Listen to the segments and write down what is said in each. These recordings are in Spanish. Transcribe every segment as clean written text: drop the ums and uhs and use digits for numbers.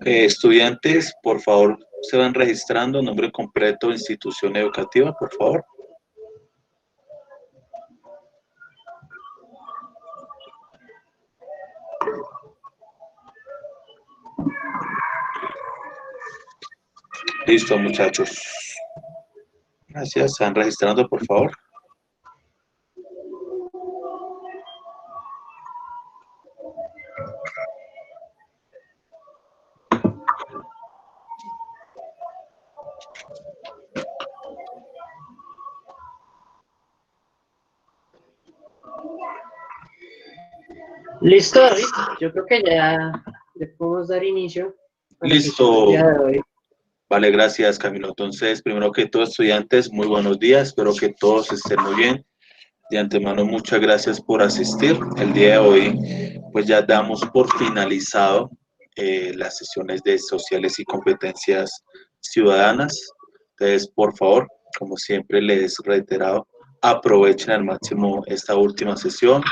Estudiantes, por favor, se van registrando, nombre completo, institución educativa, por favor. Listo, muchachos. Gracias, se van registrando, por favor. Listo, David. Yo creo que ya le podemos dar inicio a la sesión del Listo. día de hoy. Vale, gracias, Camilo. Entonces, primero que todo, estudiantes, muy buenos días. Espero que todos estén muy bien. De antemano, muchas gracias por asistir. El día de hoy, pues ya damos por finalizado las sesiones de sociales y competencias ciudadanas. Entonces, por favor, como siempre les he reiterado, aprovechen al máximo esta última sesión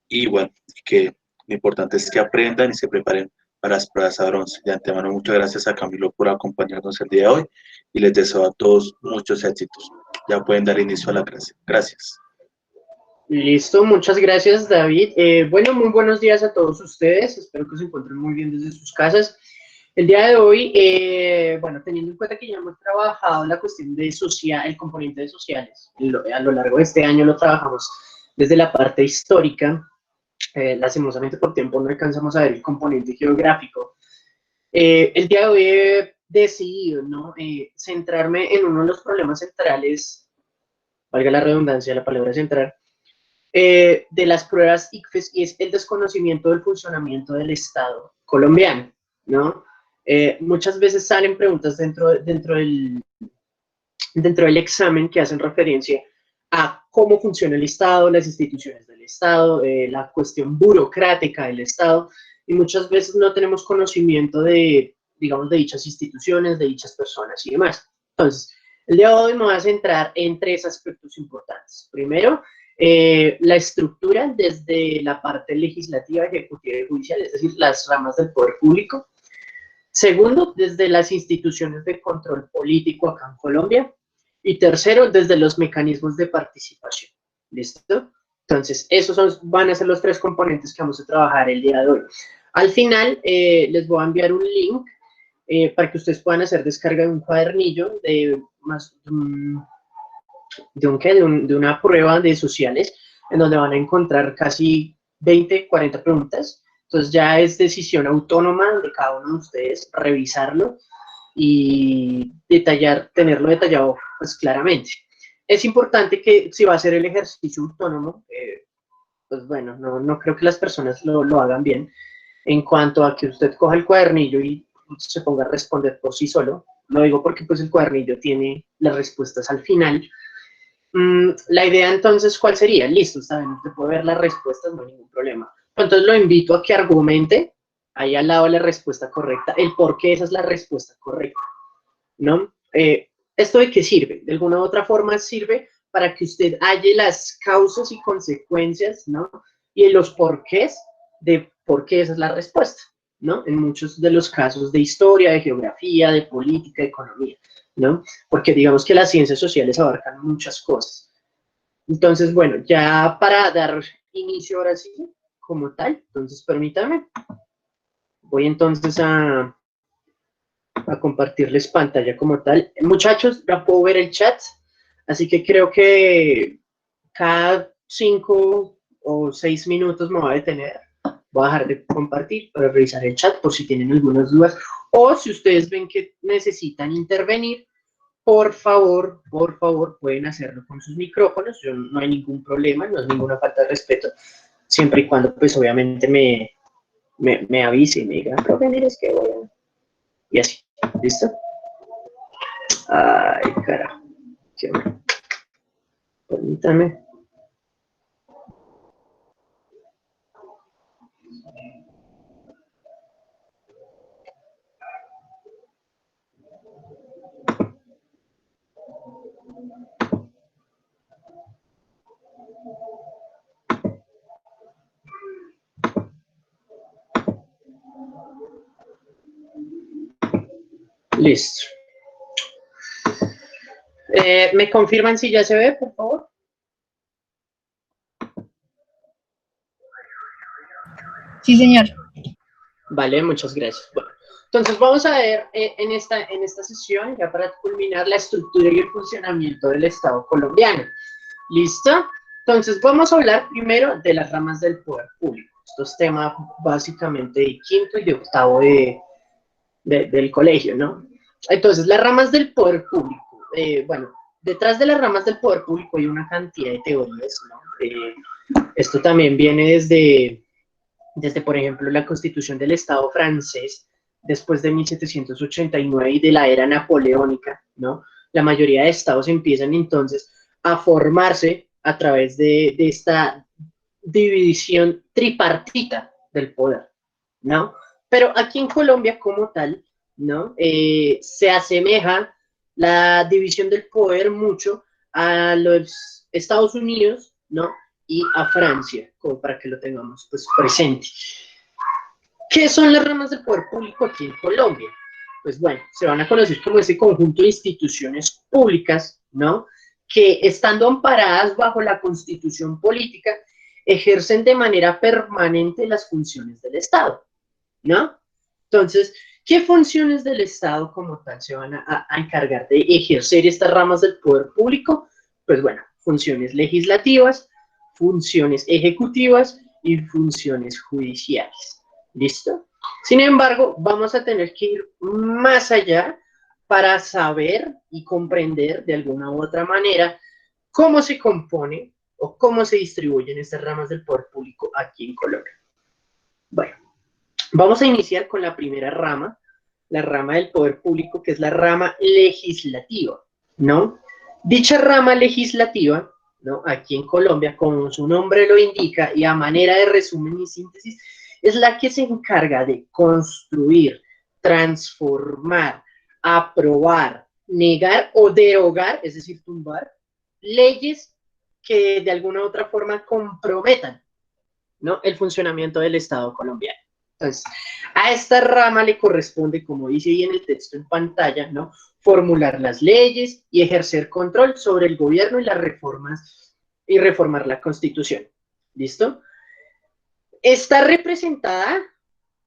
y bueno, que lo importante es que aprendan y se preparen para las pruebas a bronce. De antemano, muchas gracias a Camilo por acompañarnos el día de hoy y les deseo a todos muchos éxitos. Ya pueden dar inicio a la clase. Gracias. Listo, muchas gracias, David. Bueno, muy buenos días a todos ustedes. Espero que se encuentren muy bien desde sus casas. El día de hoy, bueno, teniendo en cuenta que ya hemos trabajado la cuestión de el componente de sociales, a lo largo de este año lo trabajamos desde la parte histórica. Lastimosamente por tiempo no alcanzamos a ver el componente geográfico. El día de hoy he decidido, ¿no? Centrarme en uno de los problemas centrales, valga la redundancia de la palabra central, de las pruebas ICFES, y es el desconocimiento del funcionamiento del Estado colombiano, ¿no? Muchas veces salen preguntas dentro del examen que hacen referencia a cómo funciona el Estado, las instituciones del Estado, la cuestión burocrática del Estado, y muchas veces no tenemos conocimiento de, digamos, de dichas instituciones, de dichas personas y demás. Entonces, el día de hoy me voy a centrar en tres aspectos importantes. Primero, la estructura desde la parte legislativa, ejecutiva y judicial, es decir, las ramas del poder público. Segundo, desde las instituciones de control político acá en Colombia. Y tercero, desde los mecanismos de participación. ¿Listo? Entonces, esos van a ser los tres componentes que vamos a trabajar el día de hoy. Al final, les voy a enviar un link para que ustedes puedan hacer descarga de un cuadernillo de una prueba de sociales, en donde van a encontrar casi 20, 40 preguntas. Entonces ya es decisión autónoma de cada uno de ustedes revisarlo y tenerlo detallado pues claramente. Es importante que si va a ser el ejercicio autónomo, pues bueno, no creo que las personas lo hagan bien en cuanto a que usted coja el cuadernillo y se ponga a responder por sí solo. Lo digo porque pues el cuadernillo tiene las respuestas al final. La idea entonces, ¿cuál sería? Listo, está bien, usted puede ver las respuestas, no hay ningún problema. Entonces lo invito a que argumente ahí al lado de la respuesta correcta, el por qué esa es la respuesta correcta, ¿no? ¿Esto de qué sirve? De alguna u otra forma sirve para que usted halle las causas y consecuencias, ¿no? Y los porqués de por qué esa es la respuesta, ¿no? En muchos de los casos de historia, de geografía, de política, de economía, ¿no? Porque digamos que las ciencias sociales abarcan muchas cosas. Entonces, bueno, ya para dar inicio ahora sí, como tal, entonces permítame, voy entonces a compartirles pantalla como tal. Muchachos, ya puedo ver el chat, así que creo que cada 5 o 6 minutos me voy a detener. Voy a dejar de compartir para revisar el chat por si tienen algunas dudas, o si ustedes ven que necesitan intervenir, por favor, pueden hacerlo con sus micrófonos. No hay ningún problema, no es ninguna falta de respeto, siempre y cuando, pues, obviamente me avise y me digan, profe, mire, es que voy a... Y así, ¿listo? Ay, carajo. Permítame. Listo. ¿Me confirman si ya se ve, por favor? Sí, señor. Vale, muchas gracias. Bueno, entonces vamos a ver en esta sesión, ya para culminar, la estructura y el funcionamiento del Estado colombiano. ¿Listo? Entonces vamos a hablar primero de las ramas del poder público. Esto es tema básicamente de quinto y de octavo del colegio, ¿no? Entonces, las ramas del poder público. Bueno, detrás de las ramas del poder público hay una cantidad de teorías, ¿no? Esto también viene desde, por ejemplo, la Constitución del Estado francés, después de 1789 y de la era napoleónica, ¿no? La mayoría de estados empiezan entonces a formarse a través de esta división tripartita del poder, ¿no? Pero aquí en Colombia como tal, ¿no? Se asemeja la división del poder mucho a los Estados Unidos, ¿no? Y a Francia, como para que lo tengamos pues presente. ¿Qué son las ramas del poder público aquí en Colombia? Pues bueno, se van a conocer como ese conjunto de instituciones públicas, ¿no? Que estando amparadas bajo la Constitución política, ejercen de manera permanente las funciones del Estado, ¿no? Entonces, ¿qué funciones del Estado como tal se van a encargar de ejercer estas ramas del poder público? Pues bueno, funciones legislativas, funciones ejecutivas y funciones judiciales. ¿Listo? Sin embargo, vamos a tener que ir más allá para saber y comprender de alguna u otra manera cómo se compone o cómo se distribuyen estas ramas del poder público aquí en Colombia. Bueno, vamos a iniciar con la primera rama, la rama del poder público, que es la rama legislativa, ¿no? Dicha rama legislativa, ¿no? Aquí en Colombia, como su nombre lo indica, y a manera de resumen y síntesis, es la que se encarga de construir, transformar, aprobar, negar o derogar, es decir, tumbar, leyes que de alguna u otra forma comprometan, ¿no? El funcionamiento del Estado colombiano. Entonces, a esta rama le corresponde, como dice ahí en el texto en pantalla, ¿no? Formular las leyes y ejercer control sobre el gobierno y las reformas y reformar la Constitución. ¿Listo? Está representada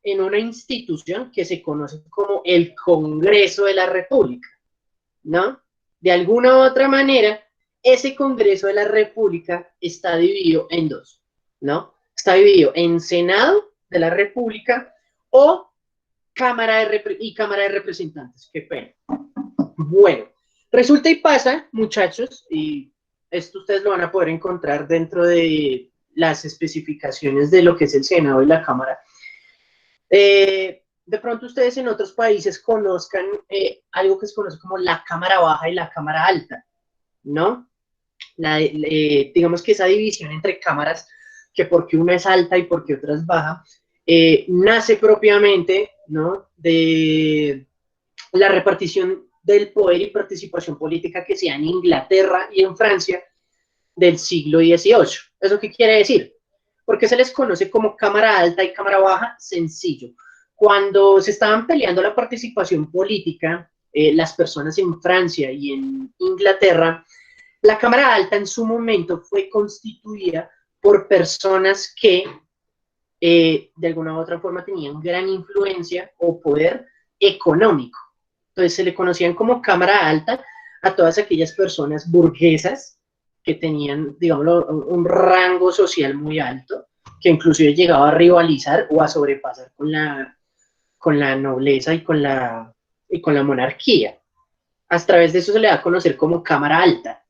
en una institución que se conoce como el Congreso de la República, ¿no? De alguna u otra manera, ese Congreso de la República está dividido en dos, ¿no? Está dividido en Senado de la República o Cámara de Representantes. Qué pena. Bueno, resulta y pasa, muchachos, y esto ustedes lo van a poder encontrar dentro de las especificaciones de lo que es el Senado y la Cámara. De pronto ustedes en otros países conozcan algo que se conoce como la Cámara Baja y la Cámara Alta, ¿no? Digamos que esa división entre cámaras, que porque una es alta y porque otra es baja, nace propiamente, ¿no? De la repartición del poder y participación política que se da en Inglaterra y en Francia del siglo XVIII. ¿Eso qué quiere decir? Porque se les conoce como Cámara Alta y Cámara Baja. Sencillo. Cuando se estaban peleando la participación política, las personas en Francia y en Inglaterra, la Cámara Alta en su momento fue constituida por personas que de alguna u otra forma tenían gran influencia o poder económico. Entonces se le conocían como Cámara Alta a todas aquellas personas burguesas que tenían, digámoslo, un rango social muy alto, que inclusive llegaba a rivalizar o a sobrepasar con la nobleza y con la monarquía. A través de eso se le da a conocer como Cámara Alta,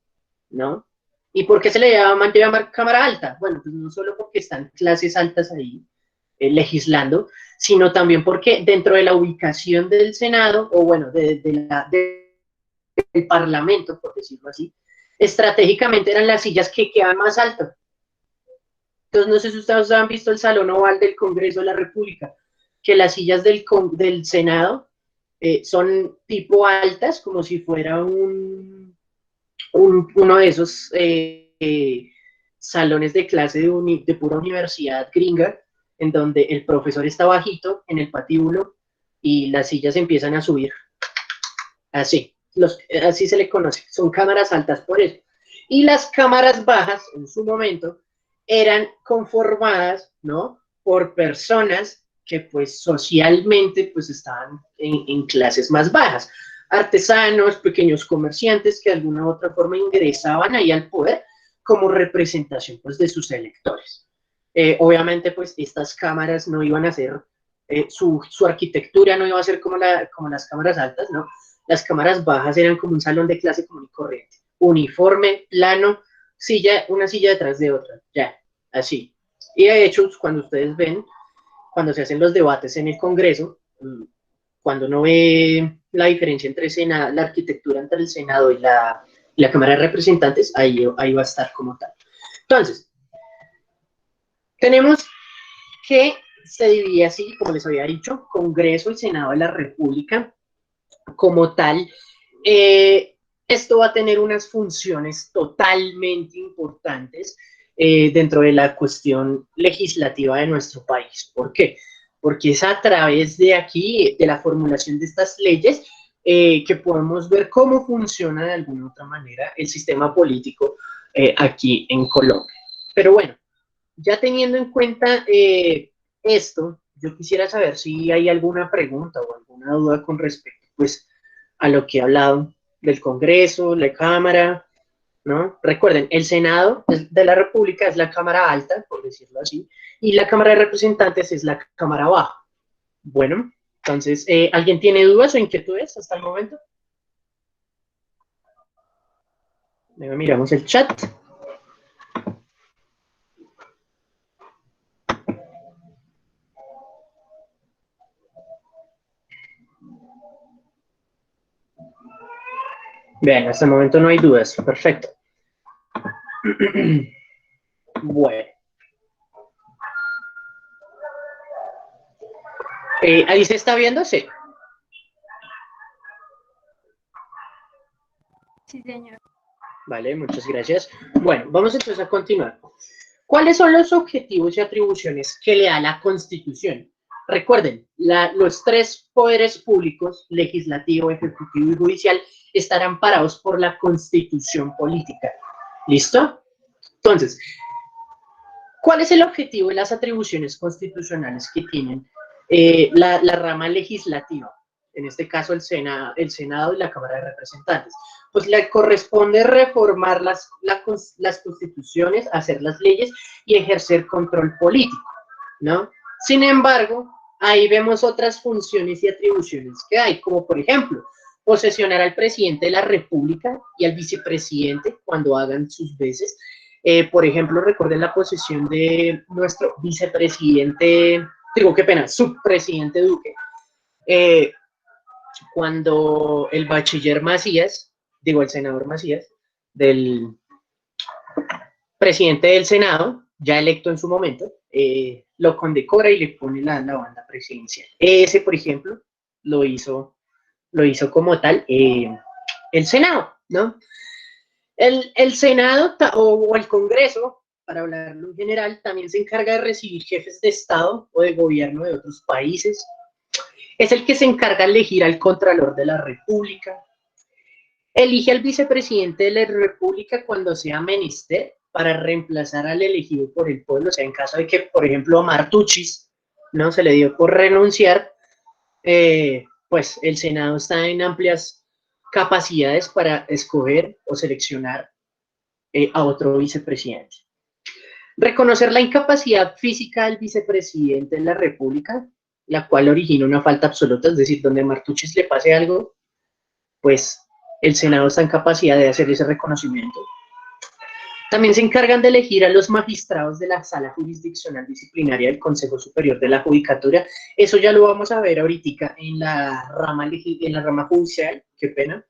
¿no? ¿Y por qué se le llama Cámara Alta? Bueno, pues no solo porque están clases altas ahí legislando, sino también porque dentro de la ubicación del Senado, o bueno, del Parlamento, por decirlo así, estratégicamente eran las sillas que quedaban más alto. Entonces, no sé si ustedes han visto el Salón Oval del Congreso de la República, que las sillas del Senado son tipo altas, como si fuera uno de esos salones de clase de pura universidad gringa, en donde el profesor está bajito en el patíbulo y las sillas empiezan a subir así, así se le conoce, son cámaras altas por eso. Y las cámaras bajas, en su momento, eran conformadas, ¿no?, por personas que pues socialmente pues estaban en clases más bajas, artesanos, pequeños comerciantes que de alguna u otra forma ingresaban ahí al poder como representación pues de sus electores. Obviamente pues estas cámaras no iban a ser, su arquitectura no iba a ser como las cámaras altas, ¿no? Las cámaras bajas eran como un salón de clase común y corriente, uniforme, plano, una silla detrás de otra, ya, así. Y de hecho, cuando ustedes ven, cuando se hacen los debates en el Congreso, cuando uno ve la diferencia entre la arquitectura entre el Senado y la Cámara de Representantes, ahí va a estar como tal. Entonces, tenemos que se divide así, como les había dicho, Congreso y Senado de la República como tal. Esto va a tener unas funciones totalmente importantes dentro de la cuestión legislativa de nuestro país. ¿Por qué? Porque es a través de aquí, de la formulación de estas leyes, que podemos ver cómo funciona de alguna u otra manera el sistema político aquí en Colombia. Pero bueno, ya teniendo en cuenta esto, yo quisiera saber si hay alguna pregunta o alguna duda con respecto, pues, a lo que he hablado del Congreso, la Cámara, ¿no? Recuerden, el Senado de la República es la Cámara Alta, por decirlo así, y la Cámara de Representantes es la Cámara Baja. Bueno, entonces, ¿alguien tiene dudas o inquietudes hasta el momento? Miramos el chat. Bien, hasta el momento no hay dudas. Perfecto. Bueno. ¿Ahí se está viendo? Sí. Sí, señor. Vale, muchas gracias. Bueno, vamos entonces a continuar. ¿Cuáles son los objetivos y atribuciones que le da la Constitución? Recuerden, los tres poderes públicos, legislativo, ejecutivo y judicial, estarán parados por la Constitución política. ¿Listo? Entonces, ¿cuál es el objetivo y las atribuciones constitucionales que tienen la rama legislativa? En este caso, el Senado y la Cámara de Representantes. Pues le corresponde reformar las constituciones, hacer las leyes y ejercer control político, ¿no? Sin embargo, ahí vemos otras funciones y atribuciones que hay, como por ejemplo, posesionar al presidente de la República y al vicepresidente cuando hagan sus veces. Por ejemplo, recuerden la posesión de nuestro vicepresidente, digo, qué pena, subpresidente Duque. Cuando el bachiller Macías, digo, el senador Macías, del presidente del Senado, ya electo en su momento, lo condecora y le pone la banda presidencial. Ese, por ejemplo, lo hizo como tal el Senado, ¿no? El Senado o el Congreso, para hablarlo en general, también se encarga de recibir jefes de Estado o de gobierno de otros países. Es el que se encarga de elegir al Contralor de la República. Elige al vicepresidente de la República cuando sea menester para reemplazar al elegido por el pueblo. O sea, en caso de que, por ejemplo, Martuchis, ¿no?, se le dio por renunciar, pues el Senado está en amplias capacidades para escoger o seleccionar a otro vicepresidente. Reconocer la incapacidad física del vicepresidente de la República, la cual origina una falta absoluta, es decir, donde a Martuchis le pase algo, pues el Senado está en capacidad de hacer ese reconocimiento. También se encargan de elegir a los magistrados de la Sala Jurisdiccional Disciplinaria del Consejo Superior de la Judicatura. Eso ya lo vamos a ver ahorita en la rama judicial, qué pena.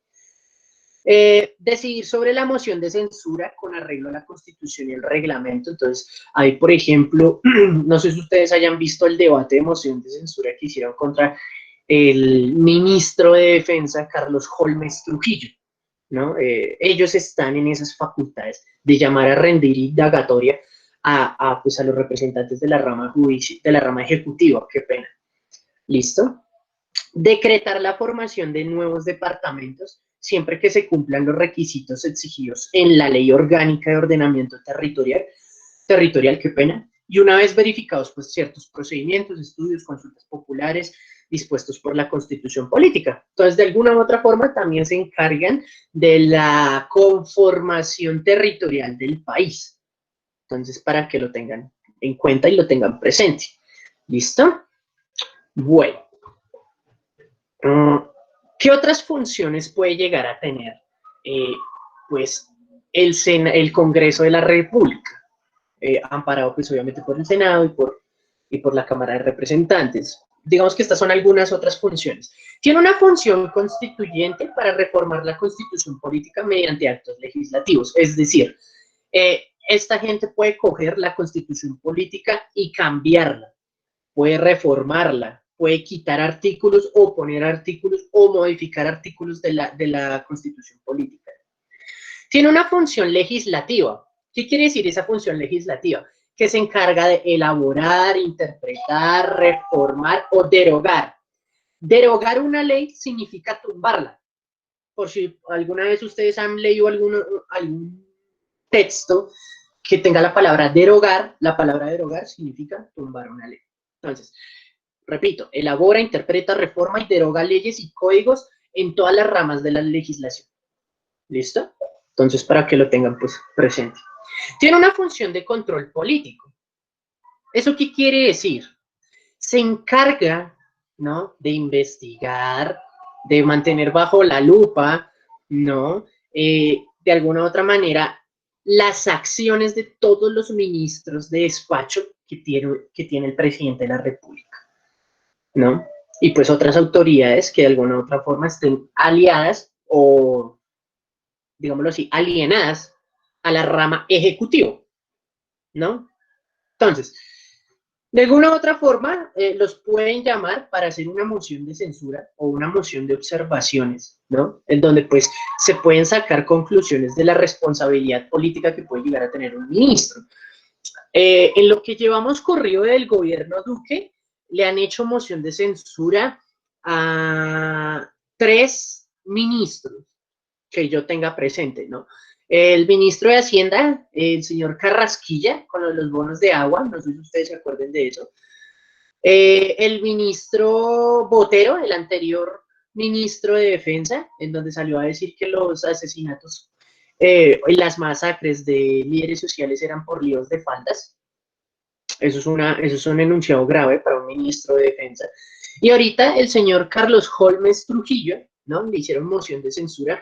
Decidir sobre la moción de censura con arreglo a la Constitución y el reglamento. Entonces, ahí, por ejemplo, no sé si ustedes hayan visto el debate de moción de censura que hicieron contra el ministro de Defensa, Carlos Holmes Trujillo, ¿no? Ellos están en esas facultades de llamar a rendir indagatoria pues a los representantes de la rama ejecutiva, qué pena. ¿Listo? Decretar la formación de nuevos departamentos siempre que se cumplan los requisitos exigidos en la Ley Orgánica de Ordenamiento Territorial, qué pena, y una vez verificados pues ciertos procedimientos, estudios, consultas populares dispuestos por la Constitución Política. Entonces, de alguna u otra forma, también se encargan de la conformación territorial del país. Entonces, para que lo tengan en cuenta y lo tengan presente. ¿Listo? Bueno. ¿Qué otras funciones puede llegar a tener pues el Congreso de la República? Amparado pues obviamente por el Senado y por la Cámara de Representantes. Digamos que estas son algunas otras funciones. Tiene una función constituyente para reformar la Constitución Política mediante actos legislativos, es decir, esta gente puede coger la Constitución Política y cambiarla, puede reformarla, puede quitar artículos o poner artículos o modificar artículos de la Constitución Política. Tiene una función legislativa. ¿Qué quiere decir esa función legislativa? Que se encarga de elaborar, interpretar, reformar o derogar. Derogar una ley significa tumbarla. Por si alguna vez ustedes han leído algún texto que tenga la palabra derogar significa tumbar una ley. Entonces, repito, elabora, interpreta, reforma y deroga leyes y códigos en todas las ramas de la legislación. ¿Listo? Entonces, para que lo tengan pues presente. Tiene una función de control político. ¿Eso qué quiere decir? Se encarga, ¿no?, de investigar, de mantener bajo la lupa, ¿no?, de alguna u otra manera, las acciones de todos los ministros de despacho que tiene el presidente de la República, ¿no? Y pues otras autoridades que de alguna u otra forma estén aliadas o, digámoslo así, alienadas a la rama ejecutiva, ¿no? Entonces, de alguna u otra forma, los pueden llamar para hacer una moción de censura o una moción de observaciones, ¿no? En donde, pues, se pueden sacar conclusiones de la responsabilidad política que puede llegar a tener un ministro. En lo que llevamos corrido del gobierno Duque, le han hecho moción de censura a 3 ministros que yo tenga presente, ¿no? El ministro de Hacienda, el señor Carrasquilla, con los bonos de agua, no sé si ustedes se acuerden de eso. El ministro Botero, el anterior ministro de Defensa, en donde salió a decir que los asesinatos y las masacres de líderes sociales eran por líos de faldas. Eso es un enunciado grave para un ministro de Defensa. Y ahorita el señor Carlos Holmes Trujillo, ¿no?, le hicieron moción de censura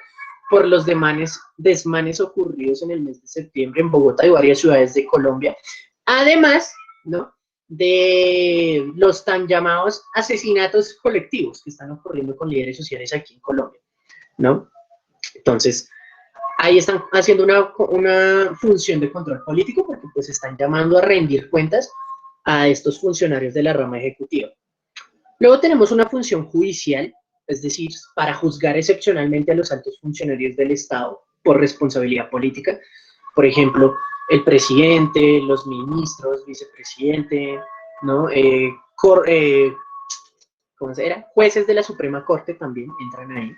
por los desmanes ocurridos en el mes de septiembre en Bogotá y varias ciudades de Colombia, además, ¿no?, de los tan llamados asesinatos colectivos que están ocurriendo con líderes sociales aquí en Colombia, ¿no? Entonces, ahí están haciendo una función de control político porque pues están llamando a rendir cuentas a estos funcionarios de la rama ejecutiva. Luego tenemos una función judicial, es decir, para juzgar excepcionalmente a los altos funcionarios del Estado por responsabilidad política. Por ejemplo, el presidente, los ministros, vicepresidente, ¿no? ¿Cómo se era? Jueces de la Suprema Corte también entran ahí.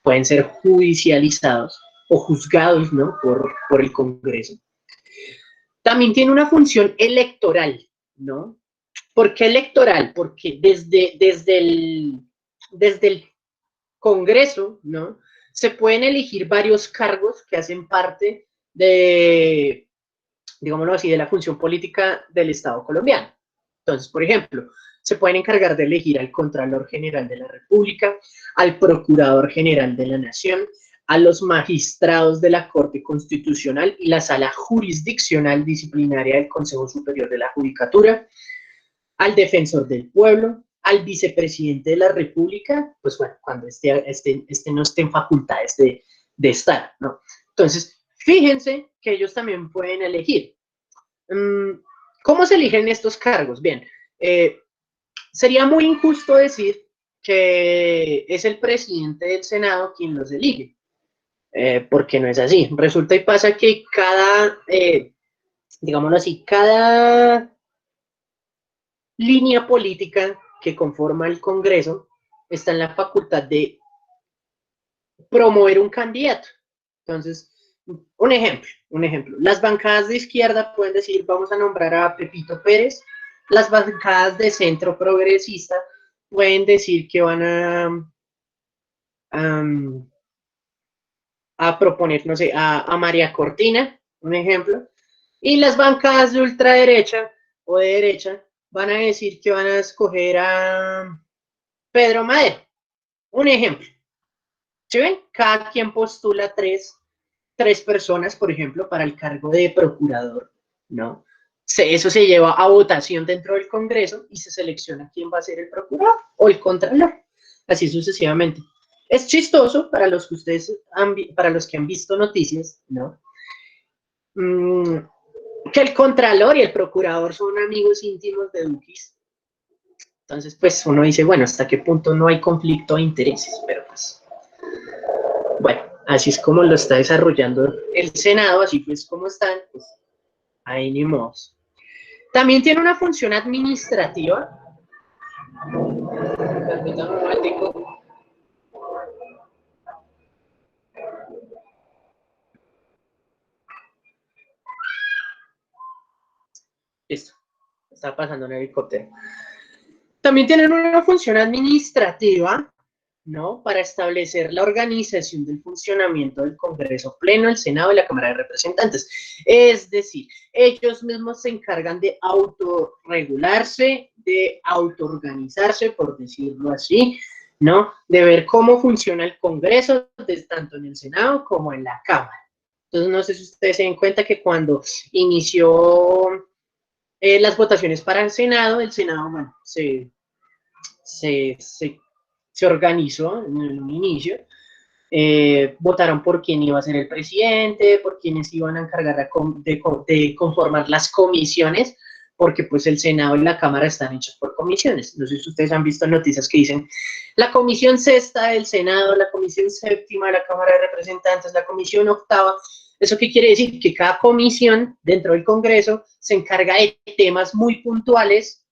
Pueden ser judicializados o juzgados, ¿no?, por el Congreso. También tiene una función electoral, ¿no? ¿Por qué electoral? Porque desde el Congreso, ¿no?, se pueden elegir varios cargos que hacen parte de, digámoslo así, de la función política del Estado colombiano. Entonces, por ejemplo, se pueden encargar de elegir al Contralor General de la República, al Procurador General de la Nación, a los magistrados de la Corte Constitucional y la Sala Jurisdiccional Disciplinaria del Consejo Superior de la Judicatura, al Defensor del Pueblo, al Vicepresidente de la República, pues bueno, cuando no esté en facultades de estar, ¿no? Entonces, fíjense que ellos también pueden elegir. ¿Cómo se eligen estos cargos? Bien, sería muy injusto decir que es el presidente del Senado quien los elige, porque no es así. Resulta y pasa que digámoslo así, cada línea política que conforma el Congreso está en la facultad de promover un candidato. Entonces, un ejemplo. Las bancadas de izquierda pueden decir, vamos a nombrar a Pepito Pérez. Las bancadas de centro progresista pueden decir que van a proponer, no sé, a María Cortina, un ejemplo. Y las bancadas de ultraderecha o de derecha van a decir que van a escoger a Pedro Madero, un ejemplo. ¿Sí ven? Cada quien postula tres personas, por ejemplo, para el cargo de procurador, ¿no? Eso se lleva a votación dentro del Congreso y se selecciona quién va a ser el procurador o el contralor, así sucesivamente. Es chistoso para los que para los que han visto noticias, ¿no? Que el contralor y el procurador son amigos íntimos de Duquis. Entonces, pues uno dice, bueno, ¿hasta qué punto no hay conflicto de intereses? Pero pues, bueno, así es como lo está desarrollando el Senado, así pues como están, pues ahí ni modo. También tiene una función administrativa. Permítame un momentico. Listo, está pasando un helicóptero. También tienen una función administrativa, ¿no? Para establecer la organización del funcionamiento del Congreso Pleno, el Senado y la Cámara de Representantes. Es decir, ellos mismos se encargan de autorregularse, de autoorganizarse, por decirlo así, ¿no? De ver cómo funciona el Congreso, tanto en el Senado como en la Cámara. Entonces, no sé si ustedes se dan cuenta que cuando inició las votaciones para el Senado, bueno, se organizó en un inicio, votaron por quién iba a ser el presidente, por quiénes iban a encargar de conformar las comisiones, porque pues el Senado y la Cámara están hechos por comisiones. No sé si ustedes han visto noticias que dicen la comisión sexta del Senado, la comisión séptima de la Cámara de Representantes, la comisión octava. ¿Eso qué quiere decir? Que cada comisión dentro del Congreso se encarga de temas muy puntuales,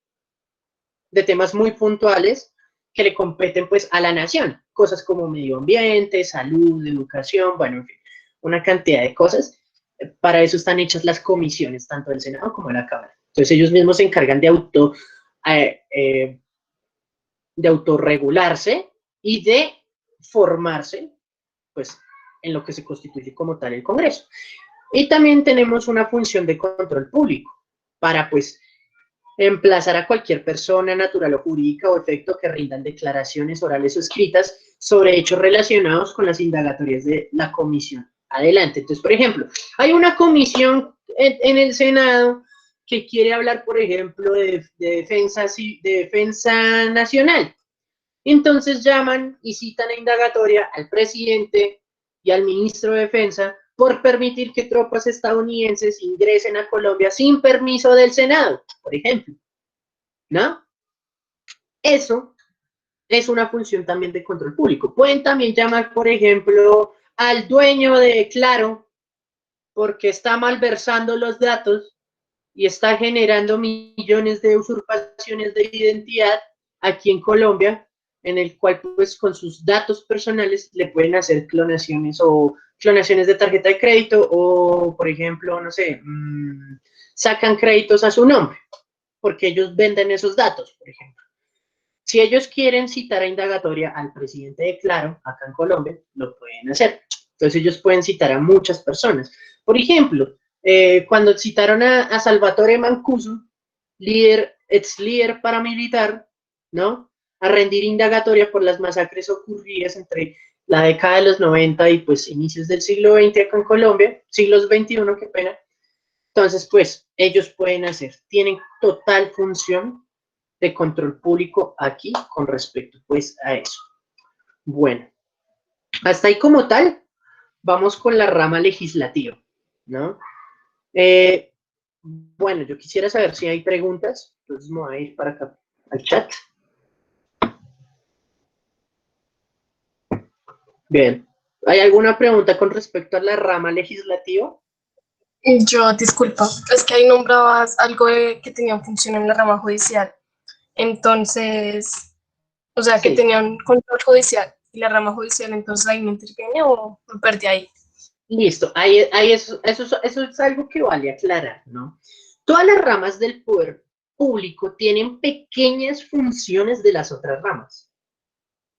que le competen pues a la nación, cosas como medio ambiente, salud, educación, bueno, en fin, una cantidad de cosas. Para eso están hechas las comisiones, tanto del Senado como de la Cámara. Entonces ellos mismos se encargan de autorregularse y de formarse, pues, en lo que se constituye como tal el Congreso. Y también tenemos una función de control público para, pues, emplazar a cualquier persona natural o jurídica o efecto que rindan declaraciones orales o escritas sobre hechos relacionados con las indagatorias de la comisión. Adelante. Entonces, por ejemplo, hay una comisión en el Senado que quiere hablar, por ejemplo, de defensa nacional. Entonces llaman y citan a indagatoria al presidente y al ministro de Defensa por permitir que tropas estadounidenses ingresen a Colombia sin permiso del Senado, por ejemplo, ¿no? Eso es una función también de control público. Pueden también llamar, por ejemplo, al dueño de Claro porque está malversando los datos y está generando millones de usurpaciones de identidad aquí en Colombia, en el cual pues con sus datos personales le pueden hacer clonaciones de tarjeta de crédito o, por ejemplo, no sé, sacan créditos a su nombre, porque ellos venden esos datos, por ejemplo. Si ellos quieren citar a indagatoria al presidente de Claro, acá en Colombia, lo pueden hacer. Entonces ellos pueden citar a muchas personas. Por ejemplo, cuando citaron a Salvatore Mancuso, ex líder paramilitar, ¿no? A rendir indagatoria por las masacres ocurridas entre la década de los 90 y pues inicios del siglo XX acá en Colombia, siglos XXI, qué pena. Entonces, pues, ellos pueden tienen total función de control público aquí con respecto, pues, a eso. Bueno, hasta ahí como tal, vamos con la rama legislativa, ¿no? Bueno, yo quisiera saber si hay preguntas, entonces me voy a ir para acá, al chat. Bien, ¿hay alguna pregunta con respecto a la rama legislativa? Disculpa, es que ahí nombrabas algo que tenía función en la rama judicial. Entonces, O sea, que Sí. tenía un control judicial y la rama judicial entonces ahí me interviene o me perdí ahí. Listo, eso es algo que vale aclarar, ¿no? Todas las ramas del poder público tienen pequeñas funciones de las otras ramas.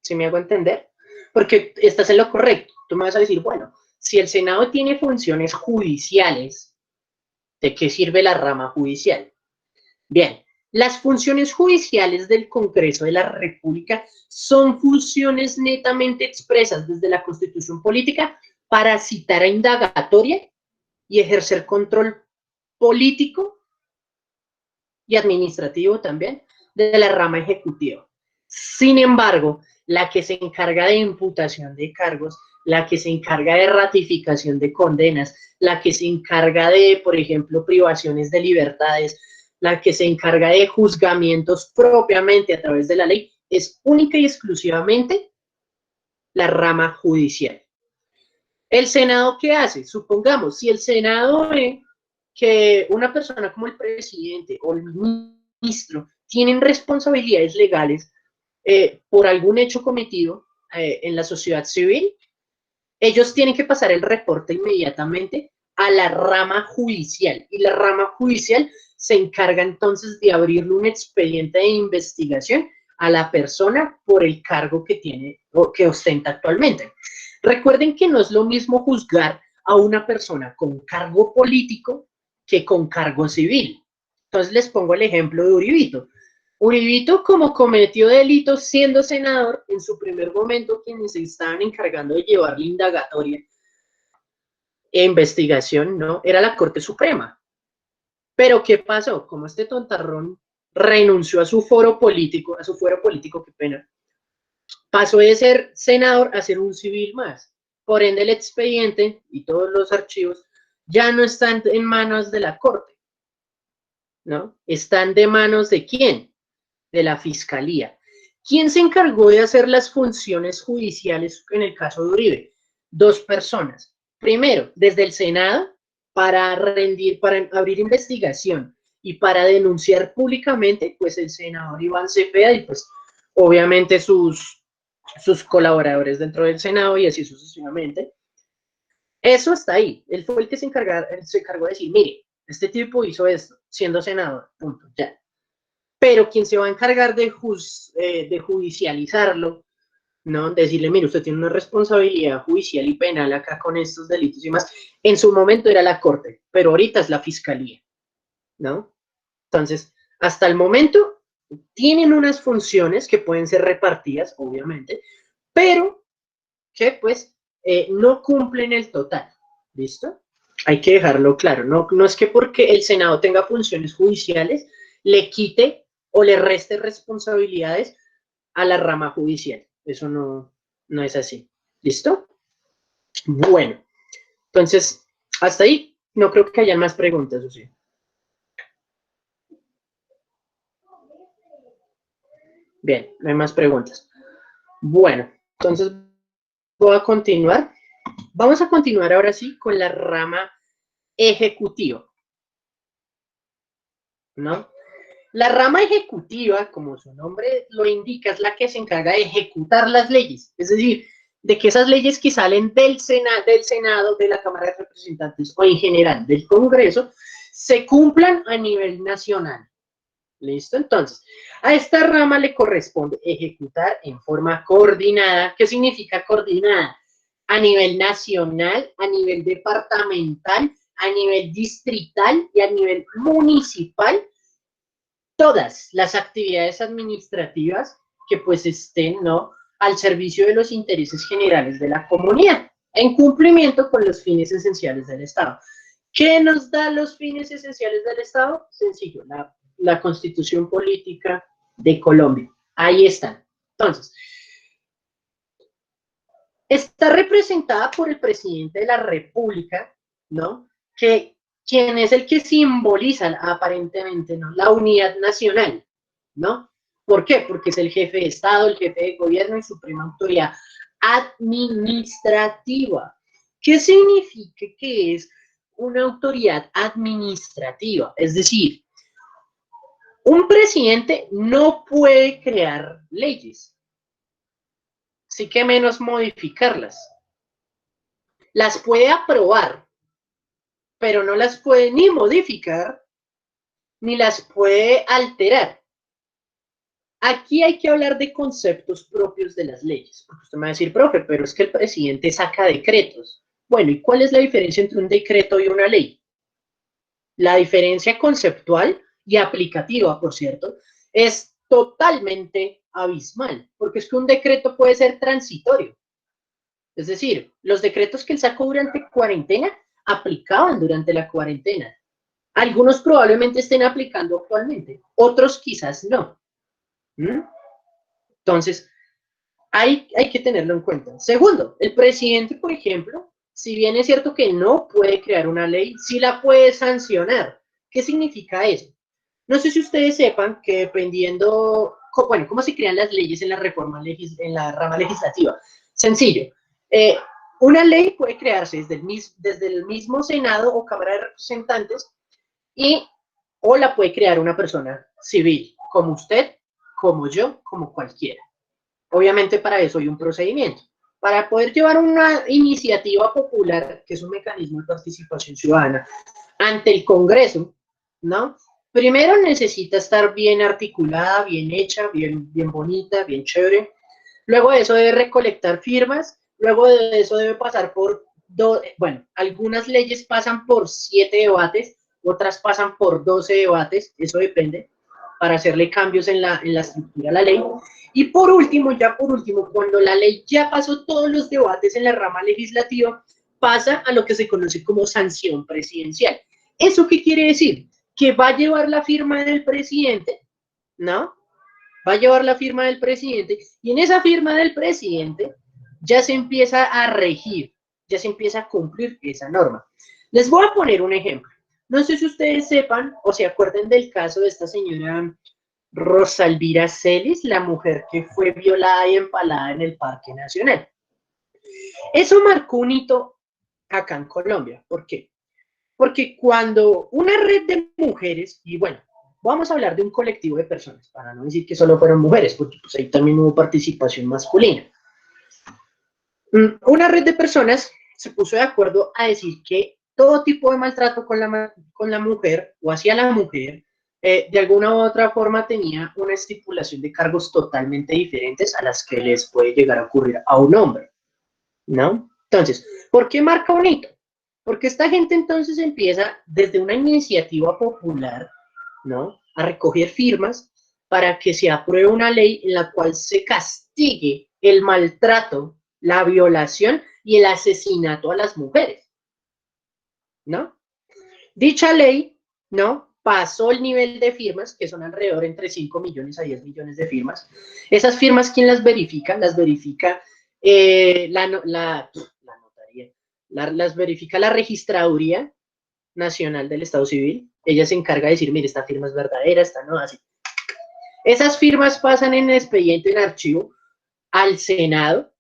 ¿Sí me hago entender? Porque estás en lo correcto. Tú me vas a decir, bueno, si el Senado tiene funciones judiciales, ¿de qué sirve la rama judicial? Bien, las funciones judiciales del Congreso de la República son funciones netamente expresas desde la Constitución Política para citar a indagatoria y ejercer control político y administrativo también de la rama ejecutiva. Sin embargo, la que se encarga de imputación de cargos, la que se encarga de ratificación de condenas, la que se encarga de, por ejemplo, privaciones de libertades, la que se encarga de juzgamientos propiamente a través de la ley, es única y exclusivamente la rama judicial. ¿El Senado qué hace? Supongamos, si el Senado ve que una persona como el presidente o el ministro tienen responsabilidades legales por algún hecho cometido en la sociedad civil, ellos tienen que pasar el reporte inmediatamente a la rama judicial y la rama judicial se encarga entonces de abrirle un expediente de investigación a la persona por el cargo que tiene o que ostenta actualmente. Recuerden que no es lo mismo juzgar a una persona con cargo político que con cargo civil. Entonces les pongo el ejemplo de Uribito. Uribito, como cometió delitos siendo senador, en su primer momento quienes se estaban encargando de llevar la indagatoria e investigación, ¿no? Era la Corte Suprema. Pero ¿qué pasó? Como este tontarrón renunció a su fuero político, qué pena, pasó de ser senador a ser un civil más. Por ende, el expediente y todos los archivos ya no están en manos de la Corte, ¿no? Están de manos de ¿quién? De la Fiscalía. ¿Quién se encargó de hacer las funciones judiciales en el caso de Uribe? Dos personas. Primero, desde el Senado, para abrir investigación y para denunciar públicamente, pues el senador Iván Cepeda y pues obviamente sus colaboradores dentro del Senado y así sucesivamente. Eso está ahí. Él fue el que se encargó de decir, mire, este tipo hizo esto, siendo senador, punto, ya. Pero quien se va a encargar de judicializarlo, ¿no? Decirle, mire, usted tiene una responsabilidad judicial y penal acá con estos delitos y más. En su momento era la Corte, pero ahorita es la Fiscalía, ¿no? Entonces, hasta el momento tienen unas funciones que pueden ser repartidas, obviamente, pero que pues no cumplen el total, ¿listo? Hay que dejarlo claro, no es que porque el Senado tenga funciones judiciales le quite o le reste responsabilidades a la rama judicial, eso no es así, ¿listo? Bueno, entonces, hasta ahí no creo que haya más preguntas, ¿o sí? Bien, no hay más preguntas. Bueno, entonces voy a continuar. Vamos a continuar ahora sí con la rama ejecutiva, ¿no? La rama ejecutiva, como su nombre lo indica, es la que se encarga de ejecutar las leyes, es decir, de que esas leyes que salen del Senado, de la Cámara de Representantes o en general del Congreso, se cumplan a nivel nacional. ¿Listo? Entonces, a esta rama le corresponde ejecutar en forma coordinada. ¿Qué significa coordinada? A nivel nacional, a nivel departamental, a nivel distrital y a nivel municipal, todas las actividades administrativas que pues estén, ¿no?, al servicio de los intereses generales de la comunidad, en cumplimiento con los fines esenciales del Estado. ¿Qué nos da los fines esenciales del Estado? Sencillo, la Constitución Política de Colombia. Ahí están. Entonces, está representada por el presidente de la República, ¿no? Quien es el que simboliza aparentemente, ¿no?, la unidad nacional, ¿no? ¿Por qué? Porque es el jefe de Estado, el jefe de gobierno y suprema autoridad administrativa. ¿Qué significa que es una autoridad administrativa? Es decir, un presidente no puede crear leyes, sí que menos modificarlas. Las puede aprobar, pero no las puede ni modificar, ni las puede alterar. Aquí hay que hablar de conceptos propios de las leyes. Porque usted me va a decir, profe, pero es que el presidente saca decretos. Bueno, ¿y cuál es la diferencia entre un decreto y una ley? La diferencia conceptual y aplicativa, por cierto, es totalmente abismal, porque es que un decreto puede ser transitorio. Es decir, los decretos que él sacó durante cuarentena aplicaban durante la cuarentena. Algunos probablemente estén aplicando actualmente, otros quizás no. Entonces, hay que tenerlo en cuenta. Segundo, el presidente, por ejemplo, si bien es cierto que no puede crear una ley, sí la puede sancionar. ¿Qué significa eso? No sé si ustedes sepan que dependiendo, bueno, cómo se crean las leyes en la en la rama legislativa. Sencillo. Una ley puede crearse desde el mismo Senado o Cámara de Representantes o la puede crear una persona civil, como usted, como yo, como cualquiera. Obviamente para eso hay un procedimiento. Para poder llevar una iniciativa popular, que es un mecanismo de participación ciudadana, ante el Congreso, ¿no? Primero necesita estar bien articulada, bien hecha, bien bonita, bien chévere. Luego de eso debe recolectar firmas. Luego de eso debe pasar por, bueno, algunas leyes pasan por 7 debates, otras pasan por 12 debates, eso depende, para hacerle cambios en la estructura de la ley. Y por último, cuando la ley ya pasó todos los debates en la rama legislativa, pasa a lo que se conoce como sanción presidencial. ¿Eso qué quiere decir? Que va a llevar la firma del presidente, ¿no? Va a llevar la firma del presidente, y en esa firma del presidente ya se empieza a regir, ya se empieza a cumplir esa norma. Les voy a poner un ejemplo. No sé si ustedes sepan o se acuerden del caso de esta señora Rosalvira Celis, la mujer que fue violada y empalada en el Parque Nacional. Eso marcó un hito acá en Colombia. ¿Por qué? Porque cuando una red de mujeres, y bueno, vamos a hablar de un colectivo de personas, para no decir que solo fueron mujeres, porque pues ahí también hubo participación masculina. Una red de personas se puso de acuerdo a decir que todo tipo de maltrato con la mujer o hacia la mujer, de alguna u otra forma tenía una estipulación de cargos totalmente diferentes a las que les puede llegar a ocurrir a un hombre, ¿no? Entonces, ¿por qué marca un hito? Porque esta gente entonces empieza desde una iniciativa popular, ¿no?, a recoger firmas para que se apruebe una ley en la cual se castigue el maltrato, la violación y el asesinato a las mujeres, ¿no? Dicha ley, ¿no?, pasó el nivel de firmas, que son alrededor entre 5 millones a 10 millones de firmas. Esas firmas, ¿quién las verifica? Las verifica la notaría, las verifica la Registraduría Nacional del Estado Civil. Ella se encarga de decir, mire, esta firma es verdadera, esta no, así. Esas firmas pasan en expediente, en archivo, al Senado.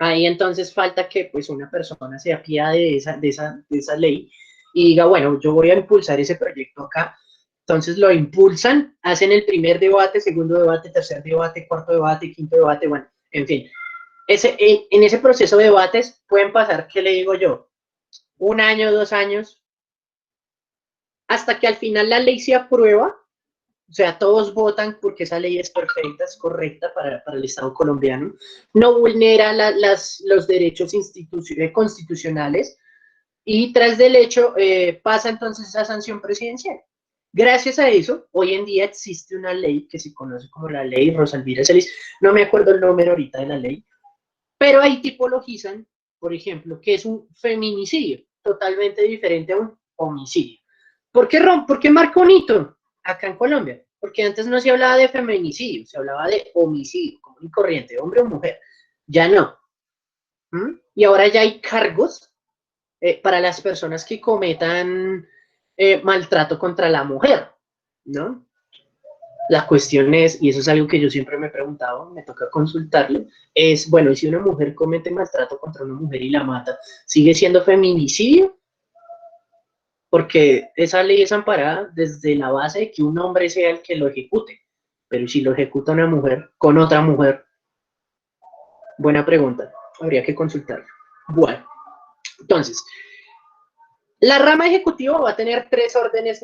Ahí entonces falta que pues una persona se apiade de esa ley y diga, bueno, yo voy a impulsar ese proyecto acá. Entonces lo impulsan, hacen el primer debate, segundo debate, tercer debate, cuarto debate, quinto debate, bueno, en fin. En ese proceso de debates pueden pasar, ¿qué le digo yo?, 1 año, 2 años, hasta que al final la ley se aprueba. O sea, todos votan porque esa ley es perfecta, es correcta para el Estado colombiano, no vulnera los derechos constitucionales, y tras del hecho pasa entonces esa sanción presidencial. Gracias a eso, hoy en día existe una ley que se conoce como la ley Rosalvira Celis, no me acuerdo el número ahorita de la ley, pero ahí tipologizan, por ejemplo, que es un feminicidio, totalmente diferente a un homicidio. ¿Por qué marca un hito acá en Colombia? Porque antes no se hablaba de feminicidio, se hablaba de homicidio, común y corriente, hombre o mujer. Ya no. Y ahora ya hay cargos para las personas que cometan maltrato contra la mujer, ¿no? La cuestión es, y eso es algo que yo siempre me he preguntado, me toca consultarlo, es, bueno, ¿y si una mujer comete maltrato contra una mujer y la mata, sigue siendo feminicidio? Porque esa ley es amparada desde la base de que un hombre sea el que lo ejecute, pero si lo ejecuta una mujer con otra mujer, Buena pregunta. Habría que consultarlo. Bueno, entonces, la rama ejecutiva va a tener tres órdenes.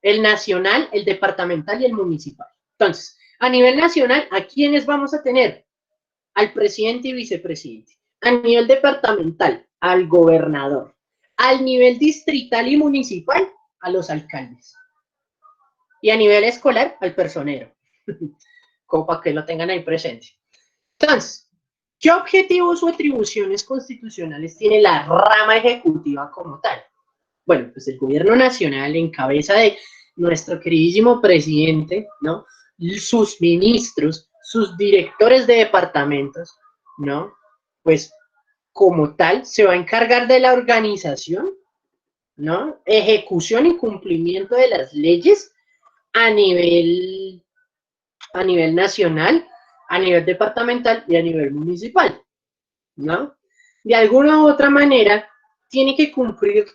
El nacional, el departamental y el municipal. Entonces, a nivel nacional, ¿a quiénes vamos a tener? Al presidente y vicepresidente. A nivel departamental, al gobernador. Al nivel distrital y municipal, a los alcaldes. Y a nivel escolar, al personero. Como para que lo tengan ahí presente. Entonces, ¿qué objetivos o atribuciones constitucionales tiene la rama ejecutiva como tal? Bueno, pues el gobierno nacional en cabeza de nuestro queridísimo presidente, ¿no? Sus ministros, sus directores de departamentos, ¿no? Pues como tal se va a encargar de la organización, ¿no? Ejecución y cumplimiento de las leyes a nivel nacional, a nivel departamental y a nivel municipal, ¿no? De alguna u otra manera, tiene que cumplir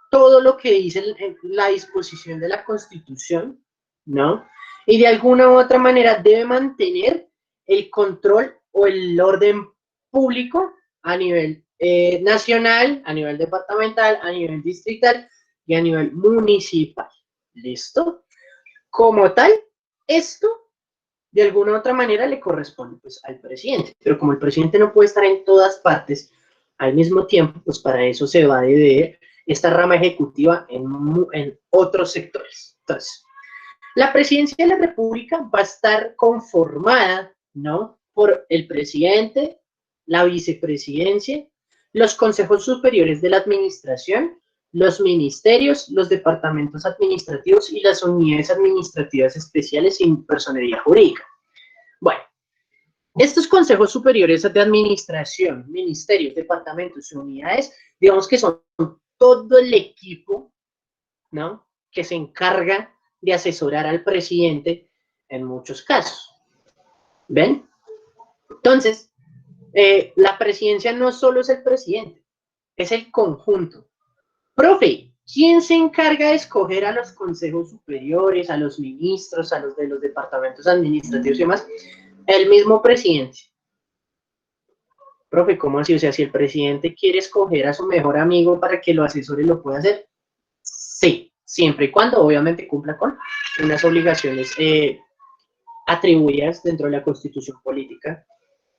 todo lo que dice la disposición de la Constitución, ¿no? Y de alguna u otra manera debe mantener el control o el orden público a nivel nacional, a nivel departamental, a nivel distrital y a nivel municipal. ¿Listo? Como tal, esto de alguna u otra manera le corresponde pues al presidente, pero como el presidente no puede estar en todas partes al mismo tiempo, pues para eso se va a dividir esta rama ejecutiva en otros sectores. Entonces, la presidencia de la República va a estar conformada, ¿no? Por el presidente, la vicepresidencia, los consejos superiores de la administración, los ministerios, los departamentos administrativos y las unidades administrativas especiales sin personería jurídica. Bueno, estos consejos superiores de administración, ministerios, departamentos y unidades, digamos que son todo el equipo, ¿no? Que se encarga de asesorar al presidente en muchos casos. ¿Ven? Entonces, la presidencia no solo es el presidente, es el conjunto. Profe, ¿quién se encarga de escoger a los consejos superiores, a los ministros, a los de los departamentos administrativos y demás? El mismo presidente. Profe, ¿cómo así? O sea, si el presidente quiere escoger a su mejor amigo para que lo asesore, ¿lo puede hacer? Sí, siempre y cuando obviamente cumpla con unas obligaciones atribuidas dentro de la Constitución política.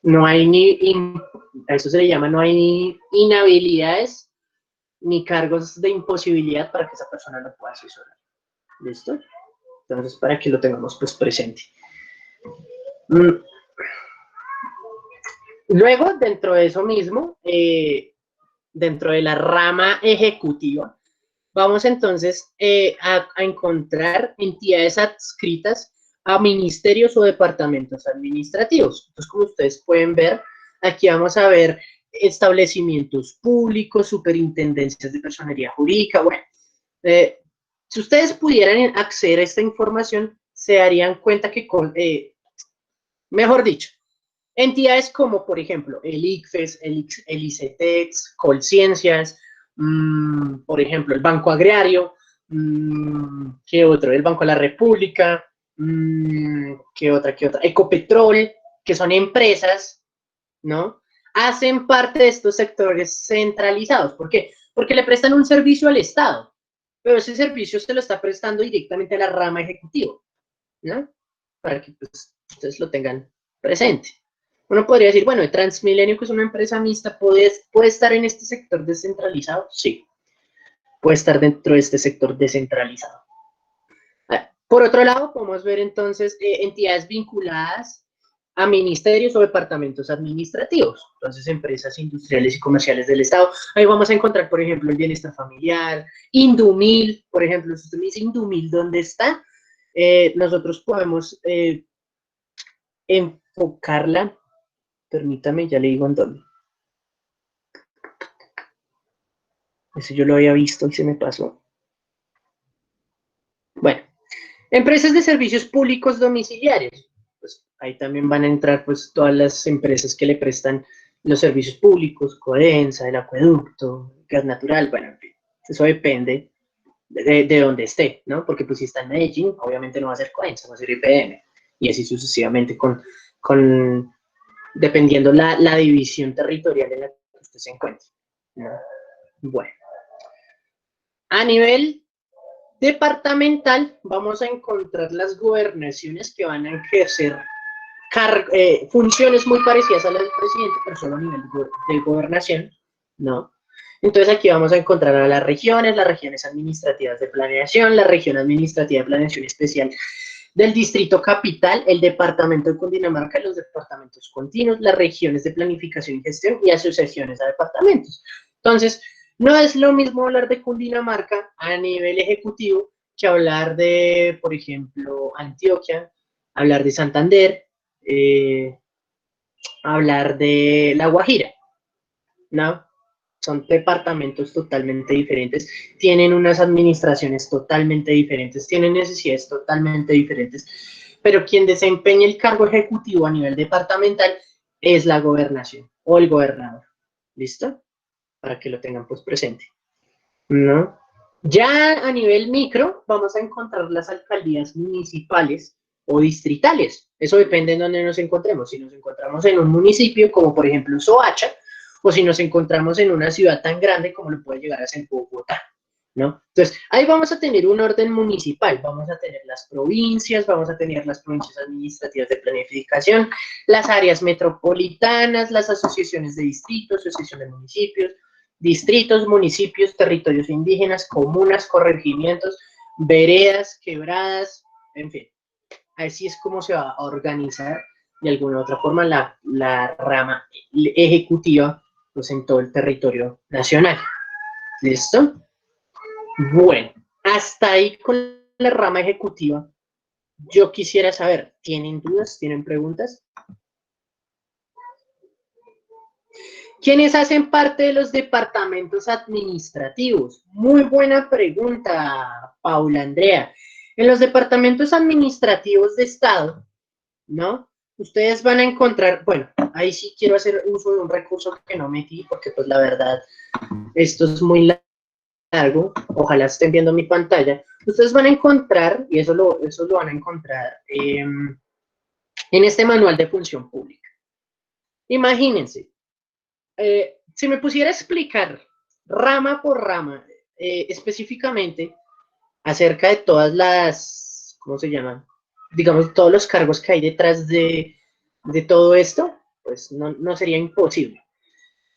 No hay a eso se le llama, no hay ni inhabilidades ni cargos de imposibilidad para que esa persona lo pueda asesorar. ¿Listo? Entonces, para que lo tengamos pues presente. Luego, dentro de eso mismo, dentro de la rama ejecutiva, vamos entonces a encontrar entidades adscritas a ministerios o departamentos administrativos. Entonces, como ustedes pueden ver, aquí vamos a ver establecimientos públicos, superintendencias de personería jurídica. Bueno, si ustedes pudieran acceder a esta información, se darían cuenta que, mejor dicho, entidades como, por ejemplo, el ICFES, el ICETEX, Colciencias, por ejemplo, el Banco Agrario, ¿qué otro? El Banco de la República, ¿qué otra? Ecopetrol, que son empresas, ¿no? Hacen parte de estos sectores centralizados. ¿Por qué? Porque le prestan un servicio al Estado, pero ese servicio se lo está prestando directamente a la rama ejecutiva, ¿no? Para que pues, ustedes lo tengan presente. Uno podría decir, bueno, Transmilenio, que es una empresa mixta, ¿puede estar en este sector descentralizado? Sí, puede estar dentro de este sector descentralizado. Por otro lado, podemos ver entonces entidades vinculadas a ministerios o departamentos administrativos, entonces empresas industriales y comerciales del Estado. Ahí vamos a encontrar, por ejemplo, el bienestar familiar, Indumil, por ejemplo, si usted me dice Indumil, ¿dónde está? Nosotros podemos enfocarla. Permítame, ya le digo en dónde. Ese yo lo había visto y se me pasó. Bueno, empresas de servicios públicos domiciliarios. Pues ahí también van a entrar pues todas las empresas que le prestan los servicios públicos, Codensa, el acueducto, gas natural, bueno, en fin, eso depende de dónde esté, ¿no? Porque pues si está en Medellín, obviamente no va a ser Codensa, va a ser IPM, y así sucesivamente con dependiendo la división territorial en la que usted se encuentre, ¿no? Bueno, a nivel departamental vamos a encontrar las gobernaciones que van a ejercer funciones muy parecidas a las del presidente, pero solo a nivel de gobernación, ¿no? Entonces aquí vamos a encontrar a las regiones administrativas de planeación, la región administrativa de planeación especial del distrito capital, el departamento de Cundinamarca, los departamentos continuos, las regiones de planificación y gestión y asociaciones a departamentos. Entonces, no es lo mismo hablar de Cundinamarca a nivel ejecutivo que hablar de, por ejemplo, Antioquia, hablar de Santander, hablar de La Guajira, ¿no? Son departamentos totalmente diferentes, tienen unas administraciones totalmente diferentes, tienen necesidades totalmente diferentes, pero quien desempeña el cargo ejecutivo a nivel departamental es la gobernación o el gobernador. ¿Listo? Para que lo tengan pues presente, ¿no? Ya a nivel micro vamos a encontrar las alcaldías municipales o distritales. Eso depende de dónde nos encontremos. Si nos encontramos en un municipio como por ejemplo Soacha, o si nos encontramos en una ciudad tan grande como lo puede llegar a ser Bogotá, ¿no? Entonces, ahí vamos a tener un orden municipal, vamos a tener las provincias, vamos a tener las provincias administrativas de planificación, las áreas metropolitanas, las asociaciones de distritos, asociación de municipios, distritos, municipios, territorios indígenas, comunas, corregimientos, veredas, quebradas, en fin. Así es como se va a organizar de alguna u otra forma la rama ejecutiva pues, en todo el territorio nacional. ¿Listo? Bueno, hasta ahí con la rama ejecutiva. Yo quisiera saber, ¿tienen dudas? ¿Tienen preguntas? ¿Quiénes hacen parte de los departamentos administrativos? Muy buena pregunta, Paula Andrea. En los departamentos administrativos de Estado, ¿no? Ustedes van a encontrar, bueno, ahí sí quiero hacer uso de un recurso que no metí, porque pues la verdad, esto es muy largo, ojalá estén viendo mi pantalla. Ustedes van a encontrar, y eso lo van a encontrar en este manual de función pública. Imagínense, si me pusiera a explicar rama por rama, específicamente acerca de todas las, ¿cómo se llaman? Digamos, todos los cargos que hay detrás de todo esto, pues no sería imposible.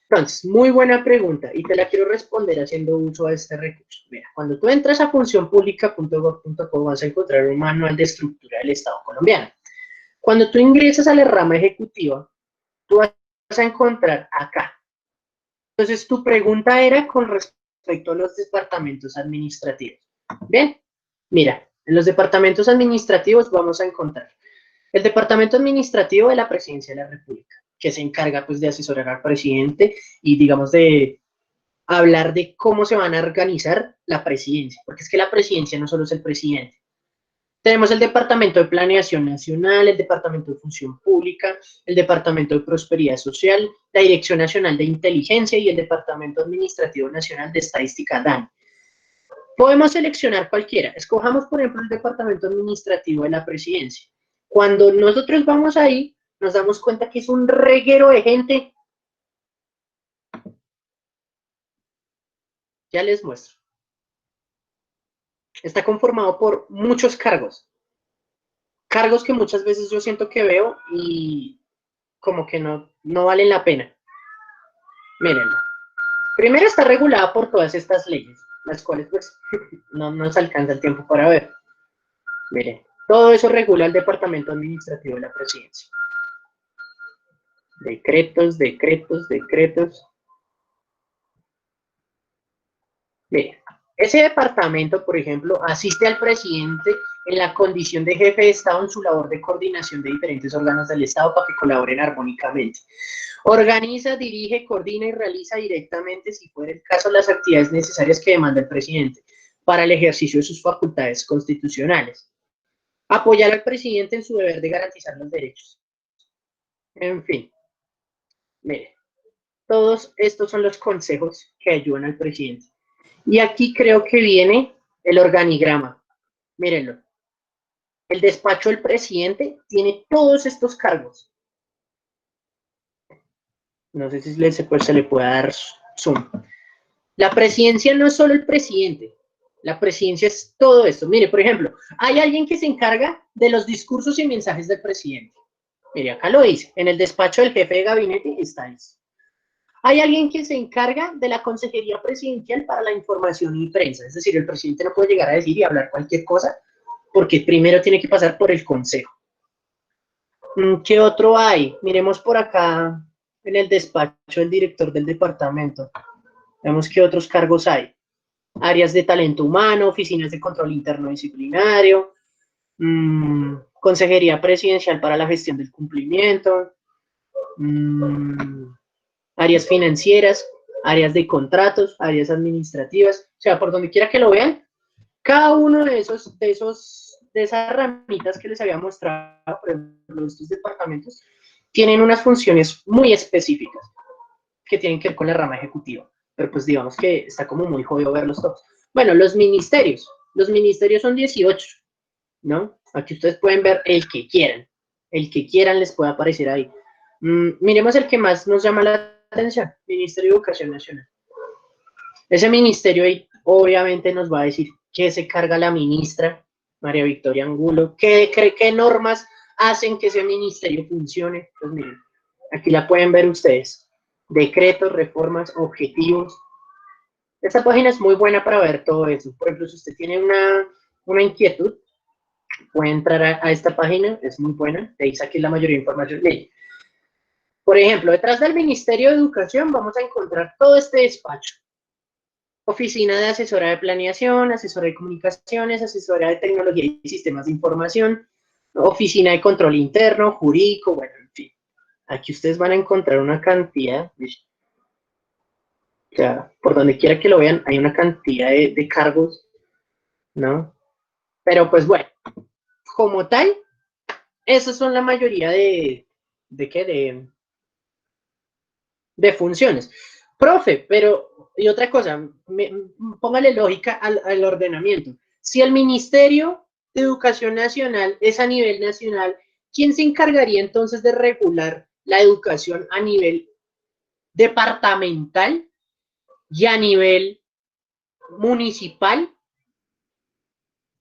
Entonces, muy buena pregunta y te la quiero responder haciendo uso de este recurso. Mira, cuando tú entras a funcionpublica.gov.co vas a encontrar un manual de estructura del Estado colombiano. Cuando tú ingresas a la rama ejecutiva, tú vas a encontrar acá. Entonces, tu pregunta era con respecto a los departamentos administrativos. Bien, mira, en los departamentos administrativos vamos a encontrar el departamento administrativo de la Presidencia de la República, que se encarga pues de asesorar al presidente y digamos de hablar de cómo se van a organizar la presidencia, porque es que la presidencia no solo es el presidente. Tenemos el Departamento de Planeación Nacional, el Departamento de Función Pública, el Departamento de Prosperidad Social, la Dirección Nacional de Inteligencia y el Departamento Administrativo Nacional de Estadística DANE. Podemos seleccionar cualquiera. Escojamos, por ejemplo, el Departamento Administrativo de la Presidencia. Cuando nosotros vamos ahí, nos damos cuenta que es un reguero de gente. Ya les muestro. Está conformado por muchos cargos. Cargos que muchas veces yo siento que veo y como que no valen la pena. Mírenlo. Primero está regulada por todas estas leyes, las cuales pues no nos alcanza el tiempo para ver. Miren, todo eso regula el Departamento Administrativo de la Presidencia. Decretos, decretos, decretos. Miren, ese departamento, por ejemplo, asiste al presidente en la condición de jefe de Estado en su labor de coordinación de diferentes órganos del Estado para que colaboren armónicamente. Organiza, dirige, coordina y realiza directamente, si fuera el caso, las actividades necesarias que demanda el presidente para el ejercicio de sus facultades constitucionales. Apoyar al presidente en su deber de garantizar los derechos. En fin, miren, todos estos son los consejos que ayudan al presidente. Y aquí creo que viene el organigrama. Mírenlo. El despacho del presidente tiene todos estos cargos. No sé si se le puede dar zoom. La presidencia no es solo el presidente. La presidencia es todo esto. Mire, por ejemplo, hay alguien que se encarga de los discursos y mensajes del presidente. Mire, acá lo dice. En el despacho del jefe de gabinete está eso. Hay alguien que se encarga de la consejería presidencial para la información y prensa. Es decir, el presidente no puede llegar a decir y hablar cualquier cosa porque primero tiene que pasar por el consejo. ¿Qué otro hay? Miremos por acá en el despacho del director del departamento. Vemos qué otros cargos hay. Áreas de talento humano, oficinas de control interno disciplinario, consejería presidencial para la gestión del cumplimiento, áreas financieras, áreas de contratos, áreas administrativas, o sea, por donde quiera que lo vean, cada uno de esas ramitas que les había mostrado, por ejemplo, estos departamentos, tienen unas funciones muy específicas que tienen que ver con la rama ejecutiva, pero pues digamos que está como muy jodido verlos todos. Bueno, los ministerios son 18, ¿no? Aquí ustedes pueden ver el que quieran les puede aparecer ahí. Miremos el que más nos llama la atención, Ministerio de Educación Nacional. Ese ministerio ahí obviamente nos va a decir qué se carga la ministra María Victoria Angulo, qué normas hacen que ese ministerio funcione. Pues miren, aquí la pueden ver ustedes. Decretos, reformas, objetivos. Esta página es muy buena para ver todo eso. Por ejemplo, si usted tiene una inquietud, puede entrar a esta página, es muy buena. De ahí saqué la mayoría de información de ella. Por ejemplo, detrás del Ministerio de Educación vamos a encontrar todo este despacho. Oficina de asesora de planeación, asesora de comunicaciones, asesora de tecnología y sistemas de información, oficina de control interno, jurídico, bueno, en fin. Aquí ustedes van a encontrar una cantidad, o sea, por donde quiera que lo vean, hay una cantidad de cargos, ¿no? Pero pues bueno, como tal, esas son la mayoría de funciones. Profe, pero, y otra cosa, póngale lógica al ordenamiento. Si el Ministerio de Educación Nacional es a nivel nacional, ¿quién se encargaría entonces de regular la educación a nivel departamental y a nivel municipal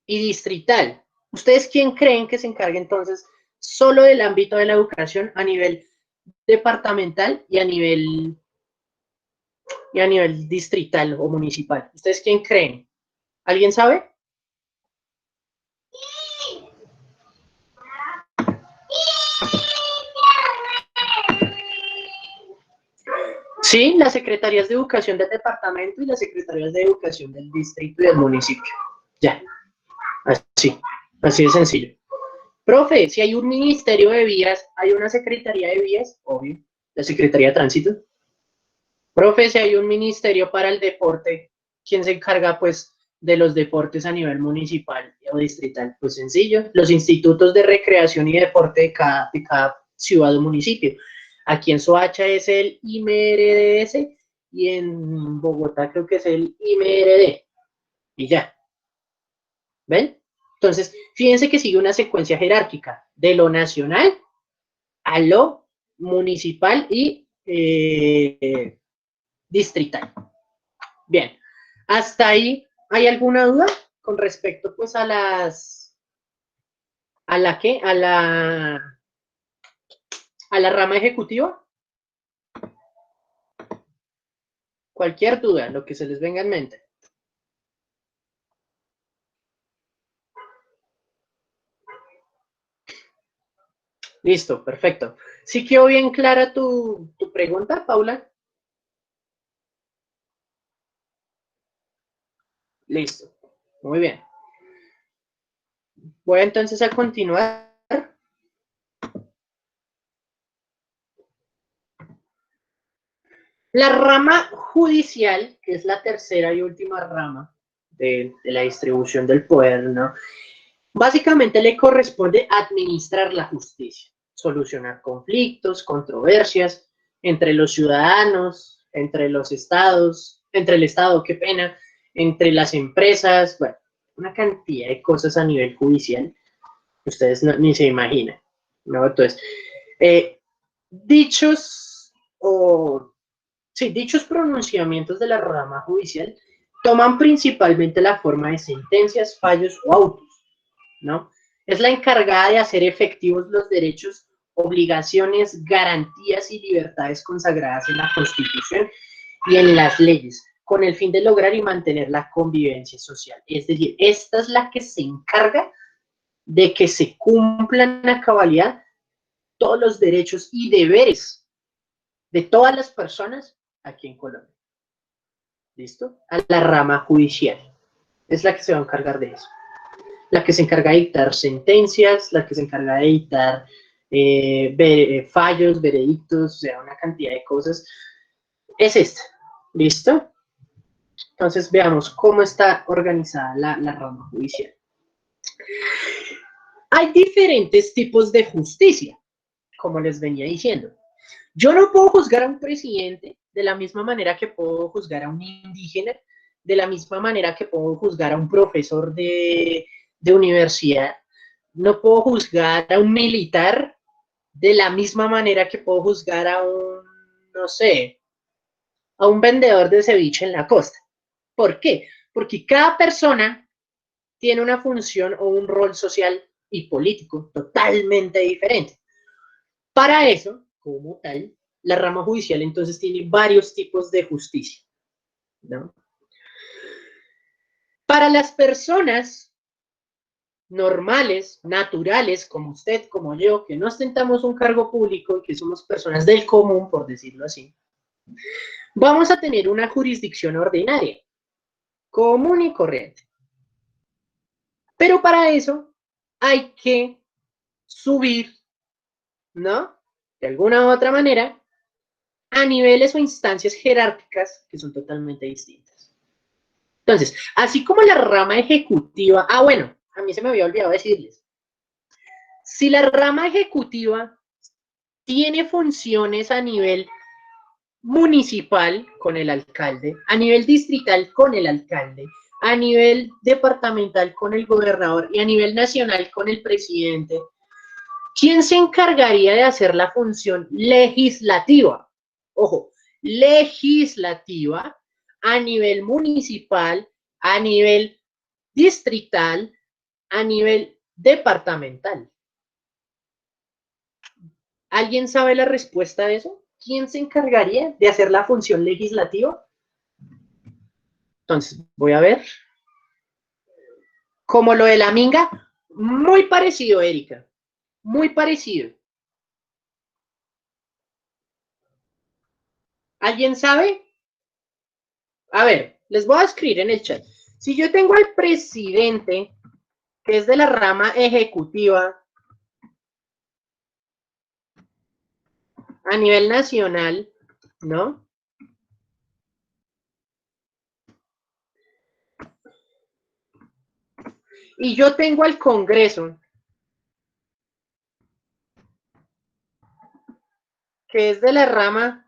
y distrital? ¿Ustedes quién creen que se encargue entonces solo del ámbito de la educación a nivel departamental y a nivel distrital o municipal? ¿Ustedes quién creen? ¿Alguien sabe? Sí, las secretarías de educación del departamento y las secretarías de educación del distrito y del municipio. Ya, así de sencillo. Profe, si hay un ministerio de vías, hay una secretaría de vías, obvio, la Secretaría de Tránsito. Profe, si hay un ministerio para el deporte, ¿quién se encarga, pues, de los deportes a nivel municipal o distrital? Pues sencillo, los institutos de recreación y deporte de cada ciudad o municipio. Aquí en Soacha es el IMRDS y en Bogotá creo que es el IMRD. Y ya. ¿Ven? Entonces, fíjense que sigue una secuencia jerárquica de lo nacional a lo municipal y distrital. Bien, hasta ahí, ¿hay alguna duda con respecto pues a la rama ejecutiva? Cualquier duda, lo que se les venga en mente. Listo, perfecto. ¿Sí quedó bien clara tu pregunta, Paula? Listo, muy bien. Voy entonces a continuar. La rama judicial, que es la tercera y última rama de la distribución del poder, ¿no? Básicamente le corresponde administrar la justicia, solucionar conflictos, controversias entre los ciudadanos, entre los estados, entre el estado, qué pena, entre las empresas, bueno, una cantidad de cosas a nivel judicial que ustedes ni se imaginan, ¿no? Entonces, dichos sí, dichos pronunciamientos de la rama judicial toman principalmente la forma de sentencias, fallos o autos, ¿no? Es la encargada de hacer efectivos los derechos, obligaciones, garantías y libertades consagradas en la Constitución y en las leyes, con el fin de lograr y mantener la convivencia social. Es decir, esta es la que se encarga de que se cumplan a cabalidad todos los derechos y deberes de todas las personas aquí en Colombia. ¿Listo? A la rama judicial. Es la que se va a encargar de eso. La que se encarga de dictar sentencias, la que se encarga de dictar fallos, veredictos, o sea, una cantidad de cosas. Es esta. ¿Listo? Entonces veamos cómo está organizada la rama judicial. Hay diferentes tipos de justicia, como les venía diciendo. Yo no puedo juzgar a un presidente de la misma manera que puedo juzgar a un indígena, de la misma manera que puedo juzgar a un profesor de universidad. No puedo juzgar a un militar de la misma manera que puedo juzgar a un, no sé, a un vendedor de ceviche en la costa. ¿Por qué? Porque cada persona tiene una función o un rol social y político totalmente diferente. Para eso, como tal, la rama judicial entonces tiene varios tipos de justicia, ¿no? Para las personas normales, naturales, como usted, como yo, que no ostentamos un cargo público y que somos personas del común, por decirlo así, vamos a tener una jurisdicción ordinaria, común y corriente. Pero para eso hay que subir, ¿no? De alguna u otra manera, a niveles o instancias jerárquicas que son totalmente distintas. Entonces, así como la rama ejecutiva, bueno, a mí se me había olvidado decirles, si la rama ejecutiva tiene funciones a nivel municipal con el alcalde, a nivel distrital con el alcalde, a nivel departamental con el gobernador y a nivel nacional con el presidente, ¿quién se encargaría de hacer la función legislativa? Ojo, legislativa a nivel municipal, a nivel distrital, a nivel departamental. ¿Alguien sabe la respuesta de eso? ¿Quién se encargaría de hacer la función legislativa? Entonces, voy a ver. Como lo de la minga, muy parecido, Erika. Muy parecido. ¿Alguien sabe? A ver, les voy a escribir en el chat. Si yo tengo al presidente, que es de la rama ejecutiva, a nivel nacional, ¿no? Y yo tengo al Congreso, que es de la rama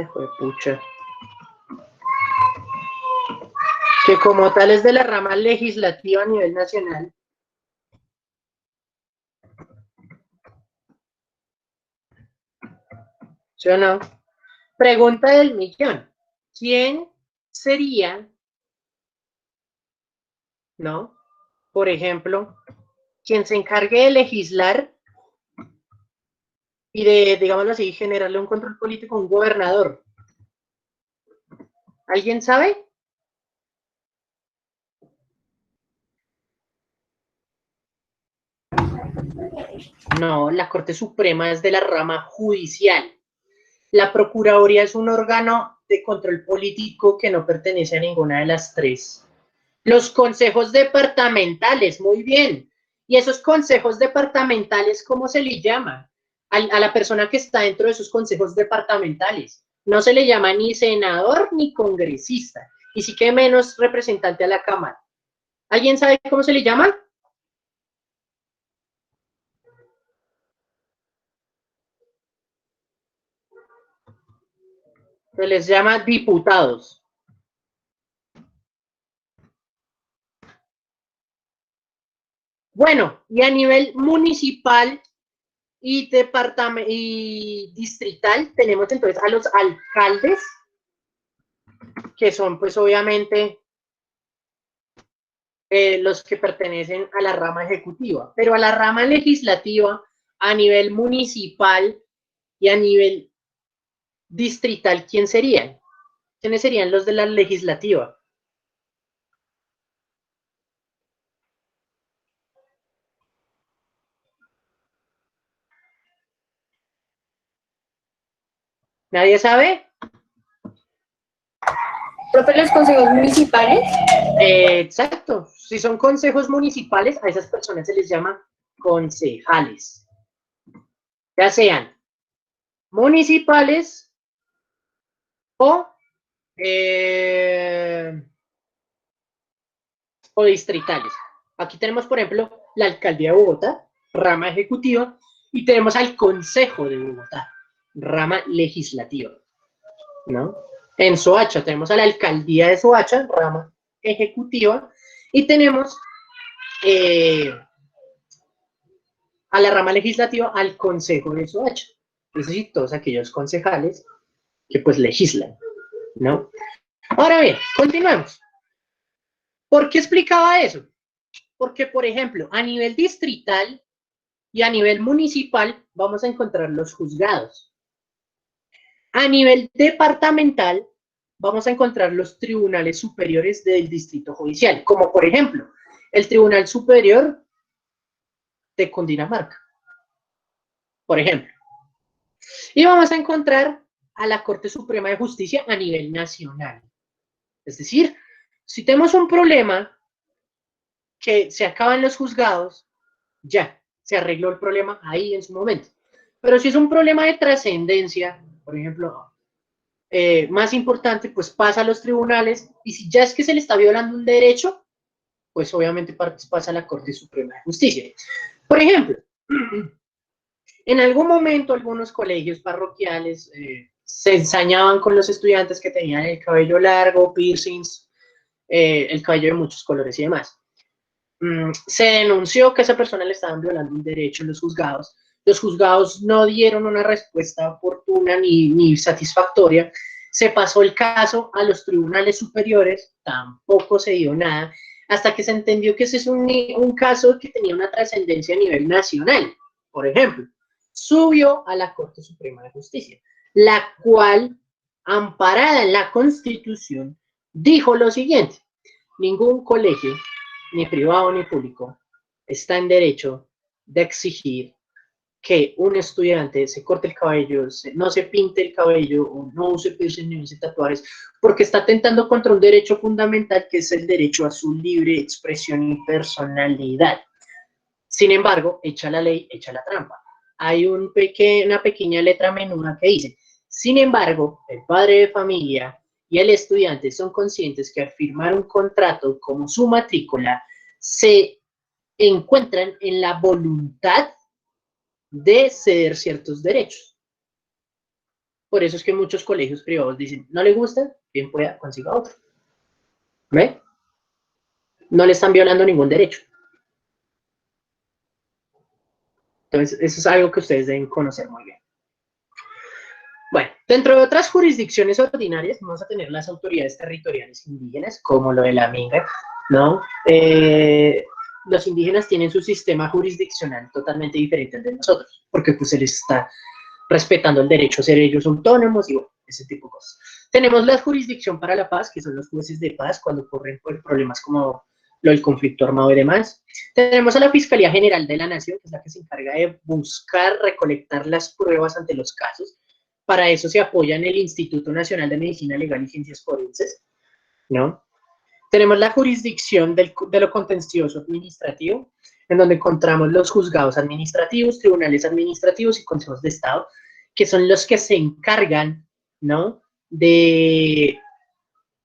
juepucha. Que como tal es de la rama legislativa a nivel nacional. ¿Sí o no? Pregunta del millón. ¿Quién sería, no? Por ejemplo, quien se encargue de legislar y de, digámoslo así, generarle un control político a un gobernador? ¿Alguien sabe? No, la Corte Suprema es de la rama judicial. La Procuraduría es un órgano de control político que no pertenece a ninguna de las tres. Los consejos departamentales, muy bien. ¿Y esos consejos departamentales cómo se le llama? A la persona que está dentro de esos consejos departamentales. No se le llama ni senador ni congresista. Y sí que menos representante a la Cámara. ¿Alguien sabe cómo se le llama? Se les llama diputados. Bueno, y a nivel municipal y distrital tenemos entonces a los alcaldes, que son pues obviamente los que pertenecen a la rama ejecutiva, pero a la rama legislativa, a nivel municipal y a nivel distrital, ¿quién serían? ¿Quiénes serían los de la legislativa? ¿Nadie sabe? Profe, los consejos municipales. Exacto. Si son consejos municipales, a esas personas se les llama concejales. Ya sean municipales o distritales. Aquí tenemos, por ejemplo, la Alcaldía de Bogotá, rama ejecutiva, y tenemos al Consejo de Bogotá, rama legislativa, ¿no? En Soacha tenemos a la Alcaldía de Soacha, rama ejecutiva, y tenemos a la rama legislativa al Consejo de Soacha. Es decir, todos aquellos concejales que pues legislan, ¿no? Ahora bien, continuemos. ¿Por qué explicaba eso? Porque, por ejemplo, a nivel distrital y a nivel municipal vamos a encontrar los juzgados. A nivel departamental vamos a encontrar los tribunales superiores del distrito judicial, como por ejemplo, el Tribunal Superior de Cundinamarca, por ejemplo. Y vamos a encontrar a la Corte Suprema de Justicia a nivel nacional. Es decir, si tenemos un problema que se acaban los juzgados, ya, se arregló el problema ahí en su momento. Pero si es un problema de trascendencia, por ejemplo, más importante, pues pasa a los tribunales, y si ya es que se le está violando un derecho, pues obviamente pasa a la Corte Suprema de Justicia. Por ejemplo, en algún momento algunos colegios parroquiales se ensañaban con los estudiantes que tenían el cabello largo, piercings, el cabello de muchos colores y demás. Se denunció que a esa persona le estaban violando un derecho en los juzgados. Los juzgados no dieron una respuesta oportuna ni satisfactoria. Se pasó el caso a los tribunales superiores, tampoco se dio nada, hasta que se entendió que ese es un caso que tenía una trascendencia a nivel nacional. Por ejemplo, subió a la Corte Suprema de Justicia, la cual, amparada en la Constitución, dijo lo siguiente: ningún colegio, ni privado ni público, está en derecho de exigir que un estudiante se corte el cabello, no se pinte el cabello, o no use piercing ni use tatuajes, porque está atentando contra un derecho fundamental que es el derecho a su libre expresión y personalidad. Sin embargo, echa la ley, echa la trampa. Hay una pequeña letra menuda que dice: sin embargo, el padre de familia y el estudiante son conscientes que al firmar un contrato como su matrícula se encuentran en la voluntad de ceder ciertos derechos. Por eso es que muchos colegios privados dicen: no le gusta, bien pueda, consiga otro. ¿Ve? No le están violando ningún derecho. Entonces, eso es algo que ustedes deben conocer muy bien. Bueno, dentro de otras jurisdicciones ordinarias vamos a tener las autoridades territoriales indígenas, como lo de la Minga, ¿no? Los indígenas tienen su sistema jurisdiccional totalmente diferente al de nosotros, porque pues se les está respetando el derecho a ser ellos autónomos y bueno, ese tipo de cosas. Tenemos la jurisdicción para la paz, que son los jueces de paz cuando ocurren problemas como lo del conflicto armado y demás. Tenemos a la Fiscalía General de la Nación, que es la que se encarga de buscar, recolectar las pruebas ante los casos. Para eso se apoya en el Instituto Nacional de Medicina Legal y Ciencias Forenses, ¿no? Tenemos la jurisdicción de lo contencioso administrativo, en donde encontramos los juzgados administrativos, tribunales administrativos y consejos de Estado, que son los que se encargan, ¿no?, de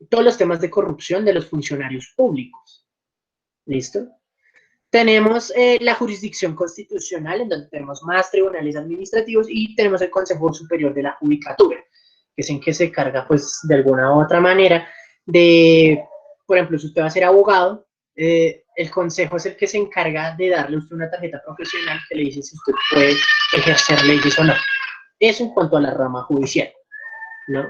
todos los temas de corrupción de los funcionarios públicos. ¿Listo? Tenemos la jurisdicción constitucional, en donde tenemos más tribunales administrativos, y tenemos el Consejo Superior de la Judicatura, que es en que se carga, pues, de alguna u otra manera, de, por ejemplo, si usted va a ser abogado, el consejo es el que se encarga de darle a usted una tarjeta profesional que le dice si usted puede ejercer leyes o no. Eso en cuanto a la rama judicial, ¿no?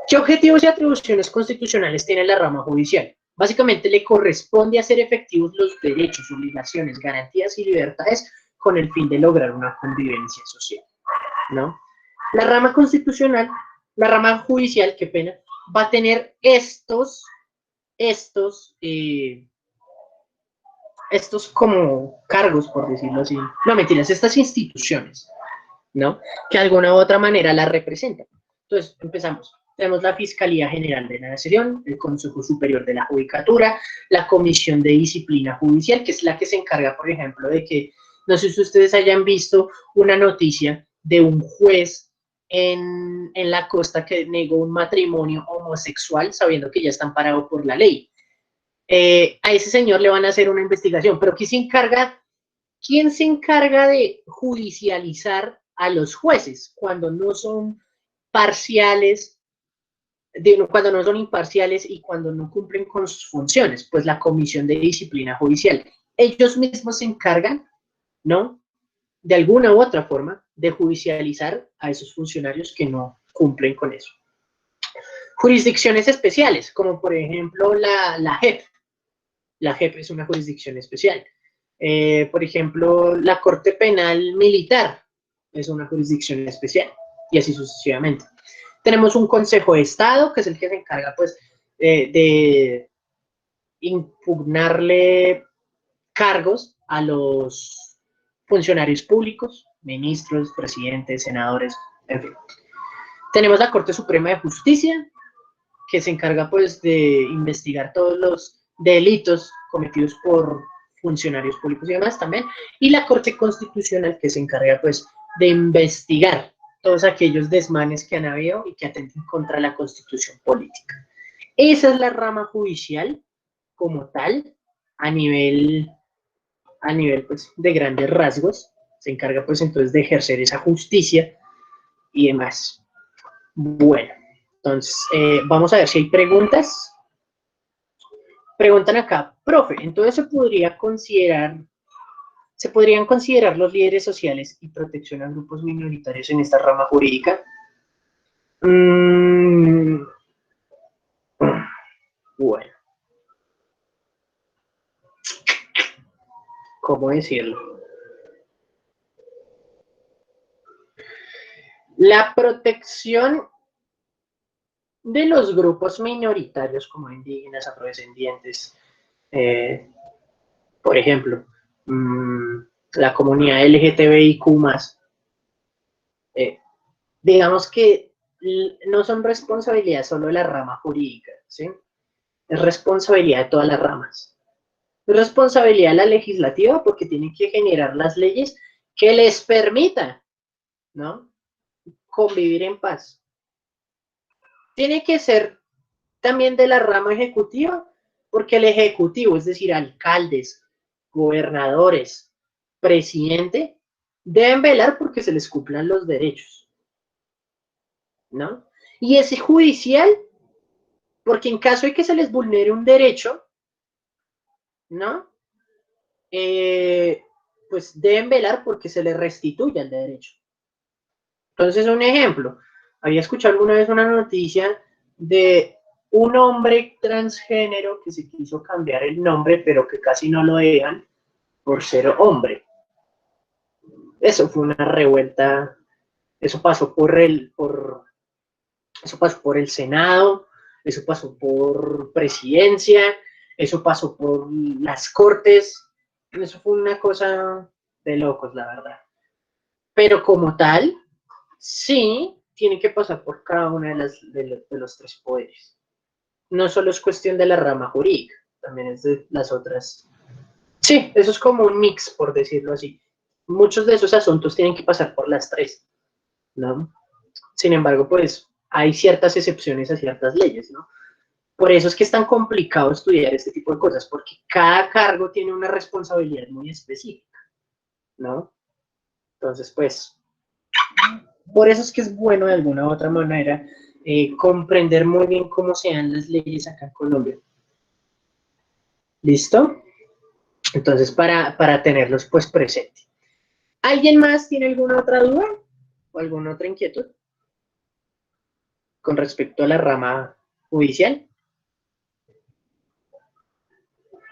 ¿Qué objetivos y atribuciones constitucionales tiene la rama judicial? Básicamente le corresponde hacer efectivos los derechos, obligaciones, garantías y libertades con el fin de lograr una convivencia social, ¿no? La rama constitucional, la rama judicial, qué pena, va a tener estos como cargos, por decirlo así. No, mentiras, estas instituciones, ¿no? Que de alguna u otra manera la representan. Entonces, empezamos. Tenemos la Fiscalía General de la Nación, el Consejo Superior de la Judicatura, la Comisión de Disciplina Judicial, que es la que se encarga, por ejemplo, de que, no sé si ustedes hayan visto una noticia de un juez en la costa que negó un matrimonio homosexual sabiendo que ya está amparado por la ley. A ese señor le van a hacer una investigación, pero ¿quién se encarga de judicializar a los jueces cuando no son parciales, cuando no son imparciales y cuando no cumplen con sus funciones? Pues la Comisión de Disciplina Judicial. Ellos mismos se encargan, ¿no?, de alguna u otra forma, de judicializar a esos funcionarios que no cumplen con eso. Jurisdicciones especiales, como por ejemplo la JEP. La JEP es una jurisdicción especial. Por ejemplo, la Corte Penal Militar es una jurisdicción especial, y así sucesivamente. Tenemos un Consejo de Estado, que es el que se encarga, pues, de impugnarle cargos a los funcionarios públicos, ministros, presidentes, senadores, en fin. Tenemos la Corte Suprema de Justicia, que se encarga, pues, de investigar todos los delitos cometidos por funcionarios públicos y demás también, y la Corte Constitucional, que se encarga, pues, de investigar todos aquellos desmanes que han habido y que atenten contra la Constitución política. Esa es la rama judicial como tal, a nivel pues, de grandes rasgos. Se encarga, pues, entonces de ejercer esa justicia y demás. Bueno, entonces, vamos a ver si hay preguntas. Preguntan acá, profe, entonces se podrían considerar los líderes sociales y protección a grupos minoritarios en esta rama jurídica. Bueno, ¿cómo decirlo? La protección de los grupos minoritarios como indígenas, afrodescendientes, por ejemplo, la comunidad LGTBIQ+, digamos que no son responsabilidad solo de la rama jurídica, ¿sí? Es responsabilidad de todas las ramas. Es responsabilidad de la legislativa porque tiene que generar las leyes que les permitan, ¿no?, convivir en paz. Tiene que ser también de la rama ejecutiva, porque el ejecutivo, es decir, alcaldes, gobernadores, presidente, deben velar porque se les cumplan los derechos, ¿no? Y ese judicial, porque en caso de que se les vulnere un derecho, ¿no?, pues deben velar porque se les restituya el derecho. Entonces, un ejemplo, había escuchado alguna vez una noticia de un hombre transgénero que se quiso cambiar el nombre, pero que casi no lo dejan por ser hombre. Eso fue una revuelta, eso pasó por el Senado, eso pasó por presidencia, eso pasó por las cortes, eso fue una cosa de locos, la verdad. Pero como tal, sí, tiene que pasar por cada una de los tres poderes. No solo es cuestión de la rama jurídica, también es de las otras. Sí, eso es como un mix, por decirlo así. Muchos de esos asuntos tienen que pasar por las tres, ¿no? Sin embargo, pues, hay ciertas excepciones a ciertas leyes, ¿no? Por eso es que es tan complicado estudiar este tipo de cosas, porque cada cargo tiene una responsabilidad muy específica, ¿no? Entonces, pues, por eso es que es bueno de alguna u otra manera comprender muy bien cómo se dan las leyes acá en Colombia. ¿Listo? Entonces, para tenerlos pues presentes. ¿Alguien más tiene alguna otra duda o alguna otra inquietud con respecto a la rama judicial?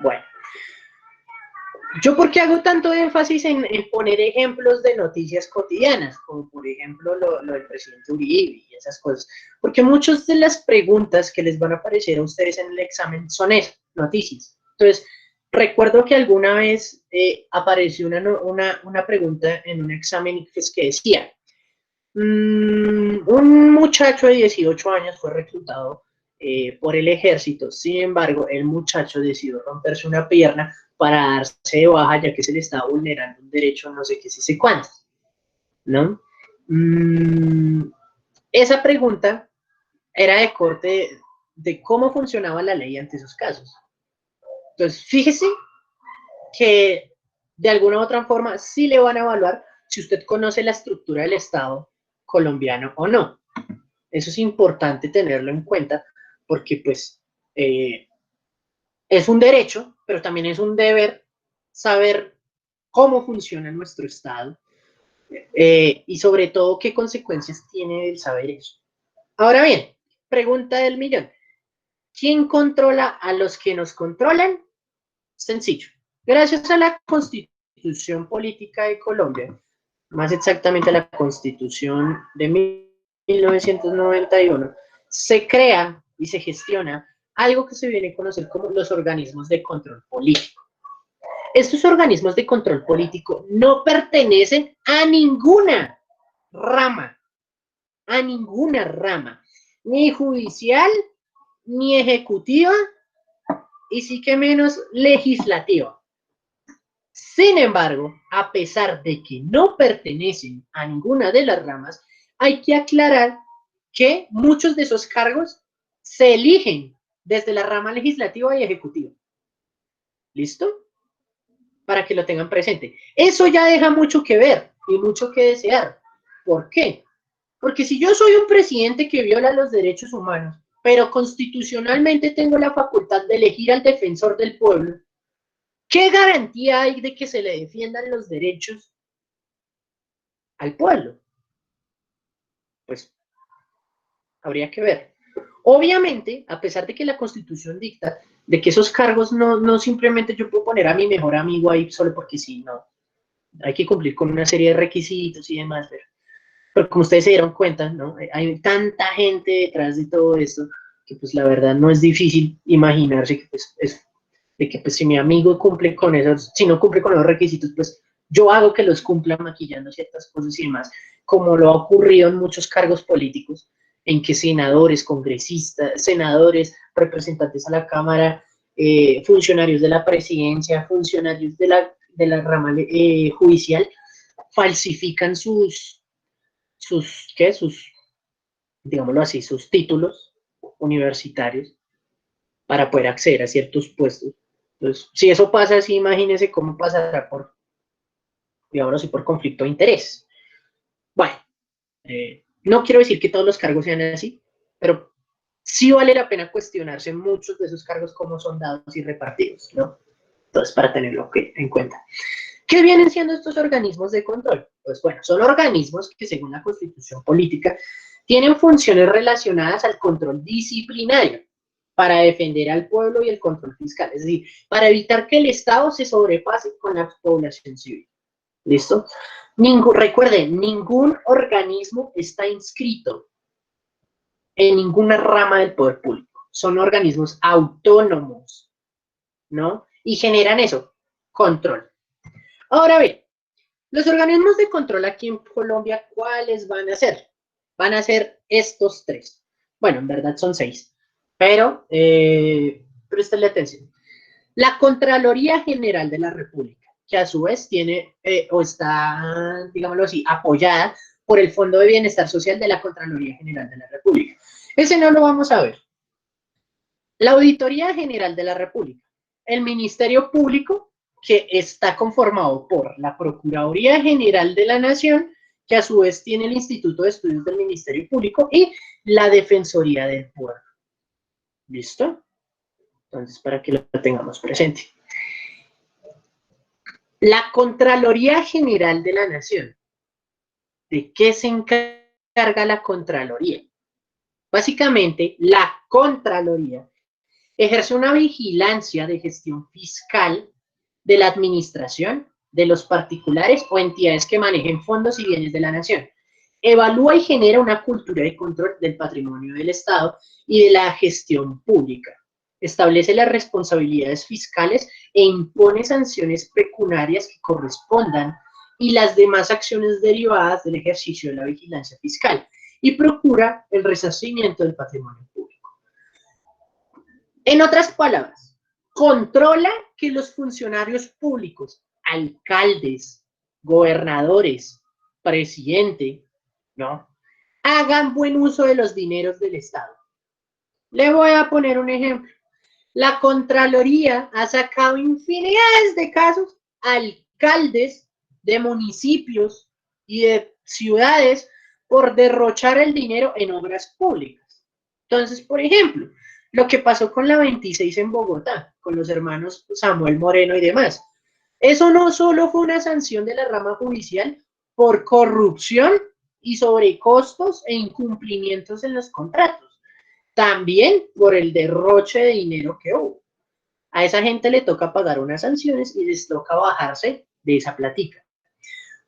Bueno, ¿yo por qué hago tanto énfasis en poner ejemplos de noticias cotidianas, como por ejemplo lo del presidente Uribe y esas cosas? Porque muchas de las preguntas que les van a aparecer a ustedes en el examen son eso, noticias. Entonces, recuerdo que alguna vez apareció una pregunta en un examen que decía, un muchacho de 18 años fue reclutado por el ejército, sin embargo, el muchacho decidió romperse una pierna para darse de baja, ya que se le estaba vulnerando un derecho, no sé qué, sí sé cuánto, ¿no? Esa pregunta era de corte de cómo funcionaba la ley ante esos casos. Entonces, fíjese que de alguna u otra forma sí le van a evaluar si usted conoce la estructura del Estado colombiano o no. Eso es importante tenerlo en cuenta porque pues es un derecho, pero también es un deber saber cómo funciona nuestro Estado y sobre todo qué consecuencias tiene el saber eso. Ahora bien, pregunta del millón. ¿Quién controla a los que nos controlan? Sencillo. Gracias a la Constitución Política de Colombia, más exactamente a la Constitución de 1991, se crea y se gestiona algo que se viene a conocer como los organismos de control político. Estos organismos de control político no pertenecen a ninguna rama, ni judicial, ni ejecutiva, y sí que menos legislativa. Sin embargo, a pesar de que no pertenecen a ninguna de las ramas, hay que aclarar que muchos de esos cargos se eligen desde la rama legislativa y ejecutiva. ¿Listo? Para que lo tengan presente. Eso ya deja mucho que ver y mucho que desear. ¿Por qué? Porque si yo soy un presidente que viola los derechos humanos, pero constitucionalmente tengo la facultad de elegir al defensor del pueblo, ¿qué garantía hay de que se le defiendan los derechos al pueblo? Pues habría que ver. Obviamente, a pesar de que la Constitución dicta de que esos cargos no simplemente yo puedo poner a mi mejor amigo ahí solo porque sí, no. Hay que cumplir con una serie de requisitos y demás, pero como ustedes se dieron cuenta, ¿no? Hay tanta gente detrás de todo esto que pues la verdad no es difícil imaginarse que pues de que pues si mi amigo cumple con esos, si no cumple con los requisitos, pues yo hago que los cumpla maquillando ciertas cosas y demás, como lo ha ocurrido en muchos cargos políticos, en que senadores, congresistas, senadores, representantes a la Cámara, funcionarios de la presidencia, funcionarios de la rama judicial, falsifican digámoslo así, sus títulos universitarios para poder acceder a ciertos puestos. Entonces, si eso pasa así, imagínense cómo pasará por, digámoslo así, por conflicto de interés. Bueno, no quiero decir que todos los cargos sean así, pero sí vale la pena cuestionarse muchos de esos cargos cómo son dados y repartidos, ¿no? Entonces, para tenerlo en cuenta. ¿Qué vienen siendo estos organismos de control? Pues bueno, son organismos que según la Constitución Política tienen funciones relacionadas al control disciplinario para defender al pueblo y el control fiscal, es decir, para evitar que el Estado se sobrepase con la población civil. ¿Listo? Recuerden, ningún organismo está inscrito en ninguna rama del poder público. Son organismos autónomos, ¿no? Y generan eso, control. Ahora bien, los organismos de control aquí en Colombia, ¿cuáles van a ser? Van a ser estos tres. Bueno, en verdad son 6, pero préstenle atención. La Contraloría General de la República, que a su vez tiene o está, digámoslo así, apoyada por el Fondo de Bienestar Social de la Contraloría General de la República. Ese no lo vamos a ver. La Auditoría General de la República, el Ministerio Público, que está conformado por la Procuraduría General de la Nación, que a su vez tiene el Instituto de Estudios del Ministerio Público, y la Defensoría del Pueblo. ¿Listo? Entonces, para que lo tengamos presente. La Contraloría General de la Nación. ¿De qué se encarga la Contraloría? Básicamente, la Contraloría ejerce una vigilancia de gestión fiscal de la administración, de los particulares o entidades que manejen fondos y bienes de la nación. Evalúa y genera una cultura de control del patrimonio del Estado y de la gestión pública. Establece las responsabilidades fiscales e impone sanciones pecuniarias que correspondan y las demás acciones derivadas del ejercicio de la vigilancia fiscal y procura el resarcimiento del patrimonio público. En otras palabras, controla que los funcionarios públicos, alcaldes, gobernadores, presidente, ¿no?, hagan buen uso de los dineros del Estado. Le voy a poner un ejemplo. La Contraloría ha sacado infinidades de casos a alcaldes de municipios y de ciudades por derrochar el dinero en obras públicas. Entonces, por ejemplo, lo que pasó con la 26 en Bogotá, con los hermanos Samuel Moreno y demás. Eso no solo fue una sanción de la rama judicial por corrupción y sobrecostos e incumplimientos en los contratos, también por el derroche de dinero que hubo. A esa gente le toca pagar unas sanciones y les toca bajarse de esa platica.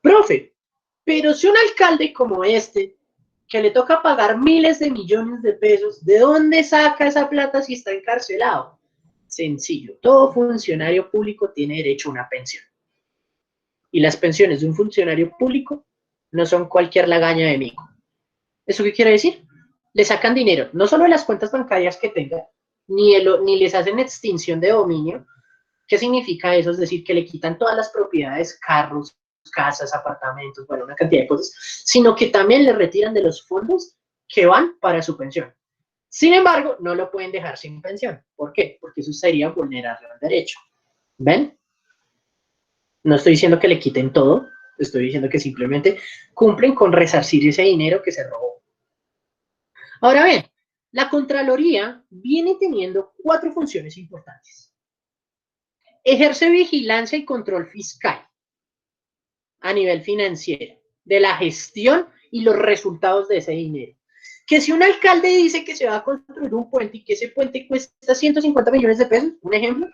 Profe, pero si un alcalde como este, que le toca pagar miles de millones de pesos, ¿de dónde saca esa plata si está encarcelado? Sencillo, todo funcionario público tiene derecho a una pensión. Y las pensiones de un funcionario público no son cualquier lagaña de mico. ¿Eso qué quiere decir? Le sacan dinero, no solo de las cuentas bancarias que tenga, ni les hacen extinción de dominio. ¿Qué significa eso? Es decir, que le quitan todas las propiedades, carros, casas, apartamentos, bueno, una cantidad de cosas, sino que también le retiran de los fondos que van para su pensión. Sin embargo, no lo pueden dejar sin pensión. ¿Por qué? Porque eso sería vulnerarle al derecho. ¿Ven? No estoy diciendo que le quiten todo, estoy diciendo que simplemente cumplen con resarcir ese dinero que se robó. Ahora bien, la Contraloría viene teniendo 4 funciones importantes. Ejerce vigilancia y control fiscal a nivel financiero, de la gestión y los resultados de ese dinero. Que si un alcalde dice que se va a construir un puente y que ese puente cuesta 150 millones de pesos, un ejemplo,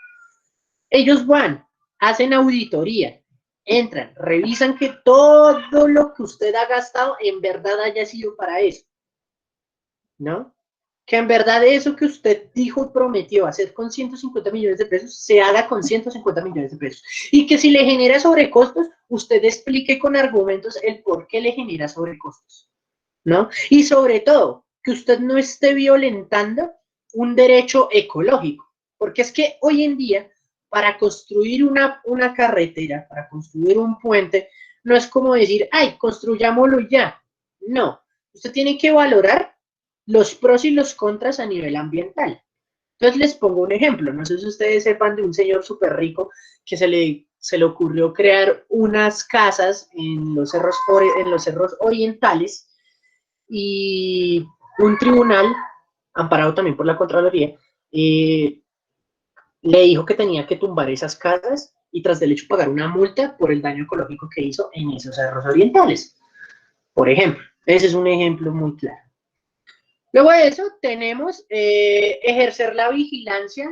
ellos van, hacen auditoría, entran, revisan que todo lo que usted ha gastado en verdad haya sido para eso, ¿no? Que en verdad eso que usted dijo y prometió hacer con 150 millones de pesos, se haga con 150 millones de pesos. Y que si le genera sobrecostos, usted explique con argumentos el por qué le genera sobrecostos, ¿no? Y sobre todo, que usted no esté violentando un derecho ecológico. Porque es que hoy en día, para construir una carretera, para construir un puente, no es como decir, ay, construyámoslo y ya. No, usted tiene que valorar los pros y los contras a nivel ambiental. Entonces les pongo un ejemplo. No sé si ustedes sepan de un señor súper rico que se le ocurrió crear unas casas en los cerros orientales y un tribunal, amparado también por la Contraloría, le dijo que tenía que tumbar esas casas y tras del hecho pagar una multa por el daño ecológico que hizo en esos cerros orientales. Por ejemplo, ese es un ejemplo muy claro. Luego de eso tenemos ejercer la vigilancia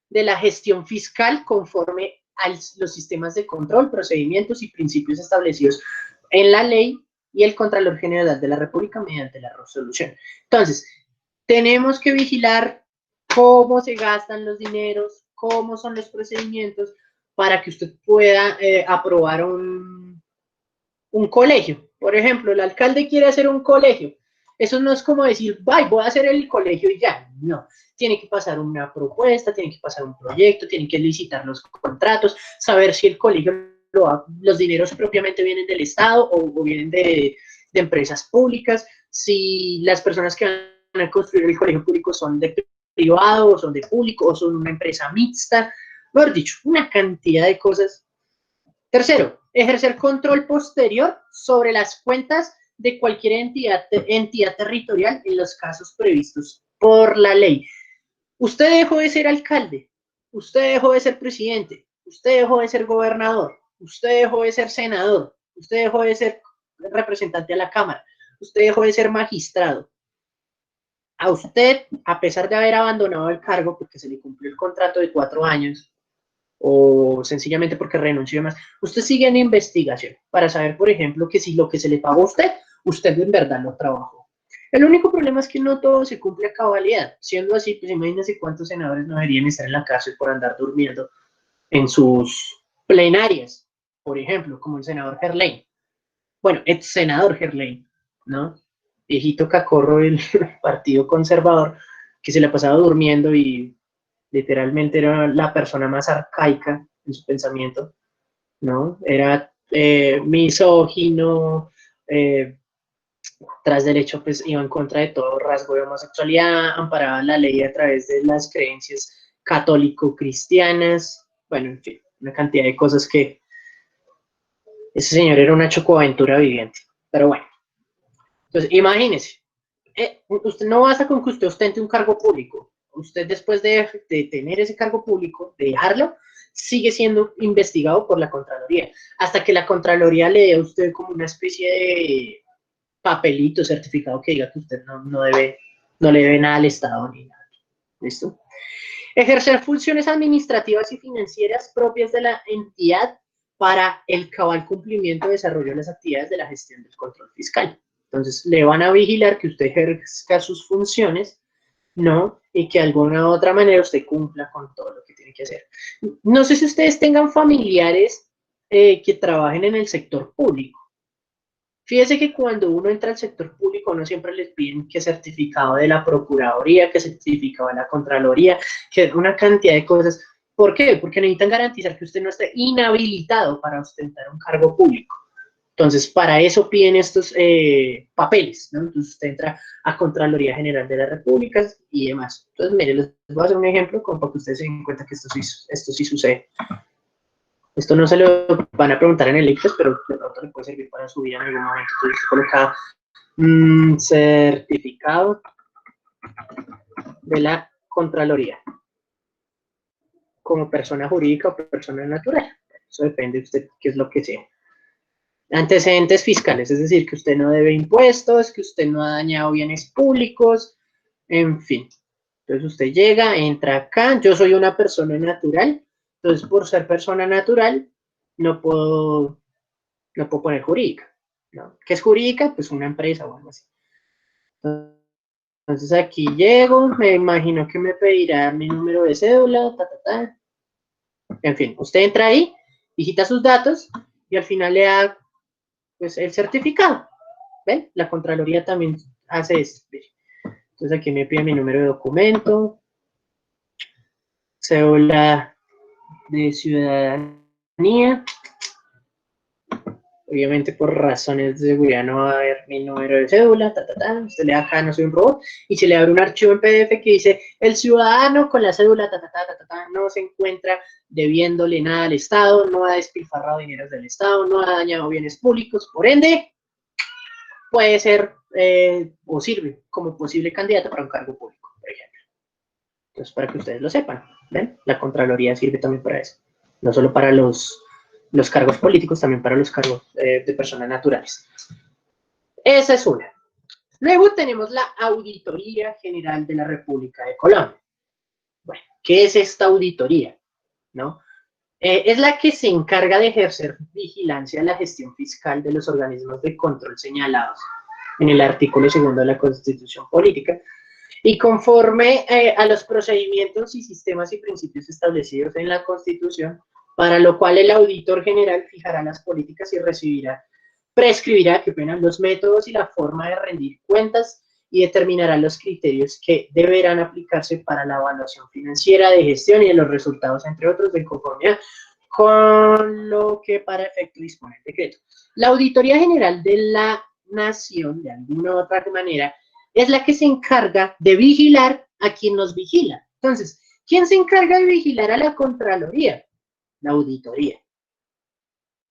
de la gestión fiscal conforme a los sistemas de control, procedimientos y principios establecidos en la ley y el Contralor General de la República mediante la resolución. Entonces, tenemos que vigilar cómo se gastan los dineros, cómo son los procedimientos para que usted pueda aprobar un colegio. Por ejemplo, el alcalde quiere hacer un colegio. Eso no es como decir, voy a hacer el colegio y ya. No, tiene que pasar una propuesta, tiene que pasar un proyecto, tienen que licitar los contratos, saber si el colegio, los dineros propiamente vienen del Estado o vienen de empresas públicas, si las personas que van a construir el colegio público son de privado o son de público o son una empresa mixta. Mejor dicho, una cantidad de cosas. Tercero, ejercer control posterior sobre las cuentas de cualquier entidad territorial en los casos previstos por la ley. Usted dejó de ser alcalde, usted dejó de ser presidente, usted dejó de ser gobernador, usted dejó de ser senador, usted dejó de ser representante a la Cámara, usted dejó de ser magistrado. A usted, a pesar de haber abandonado el cargo porque se le cumplió el contrato de 4 años, o sencillamente porque renunció y demás, usted sigue en investigación para saber, por ejemplo, que si lo que se le pagó a usted, usted en verdad lo trabajó. El único problema es que no todo se cumple a cabalidad. Siendo así, pues imagínense cuántos senadores no deberían estar en la cárcel por andar durmiendo en sus plenarias, por ejemplo, como el senador Gerlain. Bueno, ex senador Gerlain, ¿no? Viejito cacorro del Partido Conservador, que se la pasaba durmiendo y literalmente era la persona más arcaica en su pensamiento, ¿no? Era misógino, tras derecho, pues iba en contra de todo rasgo de homosexualidad, amparaba la ley a través de las creencias católico-cristianas, bueno, en fin, una cantidad de cosas que ese señor era una chocoaventura viviente, pero bueno. Entonces, imagínese, usted no basta con que usted ostente un cargo público, usted después de tener ese cargo público, de dejarlo, sigue siendo investigado por la Contraloría, hasta que la Contraloría le dé a usted como una especie de papelito, certificado que diga que usted no le debe nada al Estado ni nada. ¿Listo? Ejercer funciones administrativas y financieras propias de la entidad para el cabal cumplimiento y desarrollo de las actividades de la gestión del control fiscal. Entonces, le van a vigilar que usted ejerza sus funciones, ¿no? Y que de alguna u otra manera usted cumpla con todo lo que tiene que hacer. No sé si ustedes tengan familiares que trabajen en el sector público. Fíjese que cuando uno entra al sector público, no siempre les piden que certificado de la Procuraduría, que certificado de la Contraloría, que una cantidad de cosas. ¿Por qué? Porque necesitan garantizar que usted no esté inhabilitado para ostentar un cargo público. Entonces, para eso piden estos papeles, ¿no? Entonces, usted entra a Contraloría General de la República y demás. Entonces, mire, les voy a hacer un ejemplo como para que ustedes se den cuenta que esto sí sucede. Esto no se lo van a preguntar en el ICFES, pero de pronto le puede servir para subir en algún momento. Entonces, coloca certificado de la Contraloría como persona jurídica o persona natural. Eso depende de usted qué es lo que sea. Antecedentes fiscales, es decir, que usted no debe impuestos, que usted no ha dañado bienes públicos, en fin. Entonces usted llega, entra acá, yo soy una persona natural, entonces por ser persona natural no puedo poner jurídica, ¿no? ¿Qué es jurídica? Pues una empresa o algo así. Entonces aquí llego, me imagino que me pedirá mi número de cédula, En fin, usted entra ahí, digita sus datos y al final le da pues el certificado. ¿Ven? La Contraloría también hace esto. Entonces aquí me pide mi número de documento, cédula de ciudadanía. Obviamente por razones de seguridad no va a haber mi número de cédula, usted le da acá, no soy un robot, y se le abre un archivo en PDF que dice, el ciudadano con la cédula, no se encuentra debiéndole nada al Estado, no ha despilfarrado dineros del Estado, no ha dañado bienes públicos, por ende, puede ser o sirve como posible candidato para un cargo público, por ejemplo. Entonces, para que ustedes lo sepan, ¿ven? La Contraloría sirve también para eso, no solo para los cargos políticos, también para los cargos de personas naturales. Esa es una. Luego tenemos la Auditoría General de la República de Colombia. Bueno, ¿qué es esta auditoría? ¿No? Es la que se encarga de ejercer vigilancia en la gestión fiscal de los organismos de control señalados en el artículo 2 de la Constitución Política y conforme a los procedimientos y sistemas y principios establecidos en la Constitución, para lo cual el auditor general fijará las políticas y prescribirá los métodos y la forma de rendir cuentas y determinará los criterios que deberán aplicarse para la evaluación financiera de gestión y de los resultados, entre otros, de conformidad con lo que para efecto dispone el decreto. La Auditoría General de la Nación, de alguna u otra manera, es la que se encarga de vigilar a quien nos vigila. Entonces, ¿quién se encarga de vigilar a la Contraloría? La Auditoría.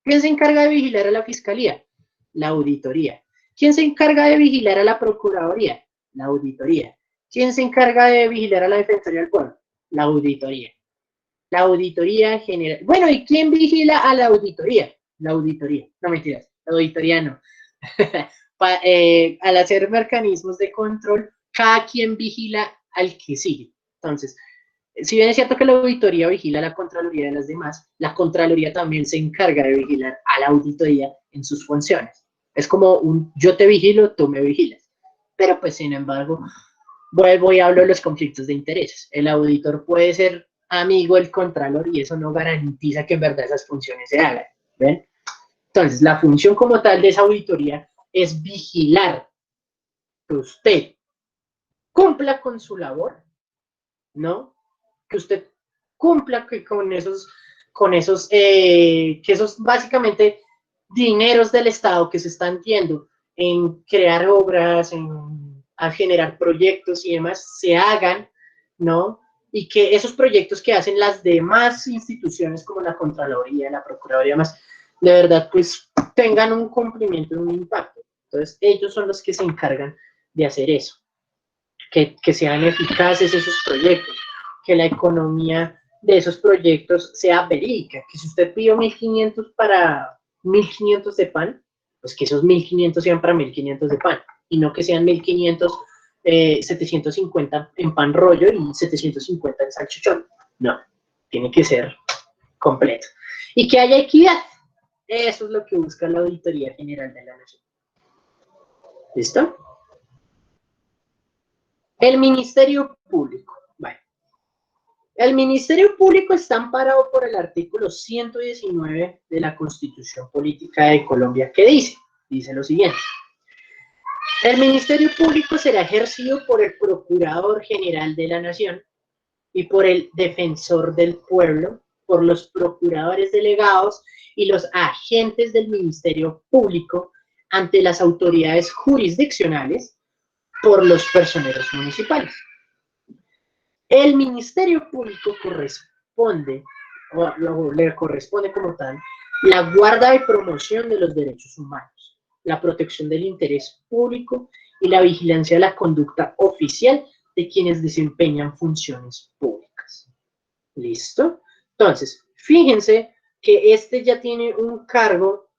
¿Quién se encarga de vigilar a la Fiscalía? La Auditoría. ¿Quién se encarga de vigilar a la Procuraduría? La Auditoría. ¿Quién se encarga de vigilar a la Defensoría del Pueblo? La auditoría. La auditoría general. Bueno, ¿y quién vigila a la auditoría? La auditoría. No, mentiras. La auditoría no. Al hacer mecanismos de control, cada quien vigila al que sigue. Entonces, si bien es cierto que la auditoría vigila a la Contraloría de las demás, la Contraloría también se encarga de vigilar a la auditoría en sus funciones. Es como un yo te vigilo, tú me vigilas. Pero pues, sin embargo, vuelvo y hablo de los conflictos de intereses. El auditor puede ser amigo del Contralor y eso no garantiza que en verdad esas funciones se hagan. ¿Ven? Entonces, la función como tal de esa auditoría es vigilar que usted cumpla con su labor, ¿no? Que usted cumpla con esos, que esos básicamente dineros del Estado que se están yendo en crear obras, a generar proyectos y demás, se hagan, ¿no? Y que esos proyectos que hacen las demás instituciones como la Contraloría, la Procuraduría, más, de verdad, pues tengan un cumplimiento, un impacto. Entonces, ellos son los que se encargan de hacer eso, que sean eficaces esos proyectos, que la economía de esos proyectos sea verídica, que si usted pidió 1.500 para 1.500 de pan, pues que esos 1.500 sean para 1.500 de pan, y no que sean 1.500, 750 en pan rollo y 750 en salchichón. No, tiene que ser completo. Y que haya equidad. Eso es lo que busca la Auditoría General de la Nación. ¿Listo? El Ministerio Público. Bueno, el Ministerio Público está amparado por el artículo 119 de la Constitución Política de Colombia, que dice lo siguiente. El Ministerio Público será ejercido por el Procurador General de la Nación y por el Defensor del Pueblo, por los procuradores delegados y los agentes del Ministerio Público ante las autoridades jurisdiccionales, por los personeros municipales. El Ministerio Público le corresponde como tal la guarda y promoción de los derechos humanos, la protección del interés público y la vigilancia de la conducta oficial de quienes desempeñan funciones públicas. ¿Listo? Entonces, fíjense que este ya tiene un cargo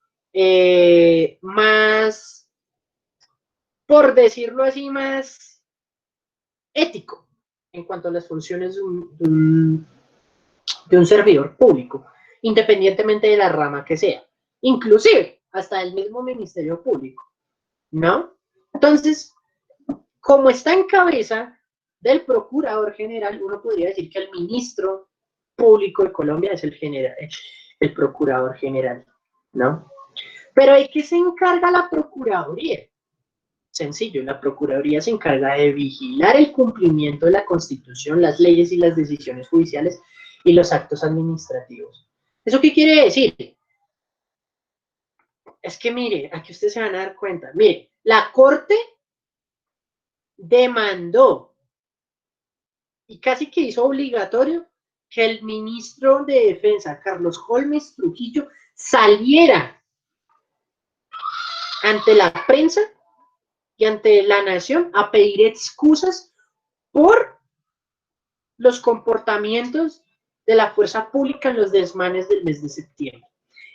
más, por decirlo así, más ético en cuanto a las funciones de un servidor público, independientemente de la rama que sea, inclusive hasta el mismo Ministerio Público, ¿no? Entonces, como está en cabeza del Procurador General, uno podría decir que el Ministro Público de Colombia es el Procurador General, ¿no? Pero ¿de qué se encarga la Procuraduría? Sencillo, la Procuraduría se encarga de vigilar el cumplimiento de la Constitución, las leyes y las decisiones judiciales y los actos administrativos. ¿Eso qué quiere decir? Es que mire, aquí ustedes se van a dar cuenta, mire, la Corte demandó y casi que hizo obligatorio que el ministro de Defensa, Carlos Holmes Trujillo, saliera ante la prensa y ante la nación a pedir excusas por los comportamientos de la fuerza pública en los desmanes del mes de septiembre.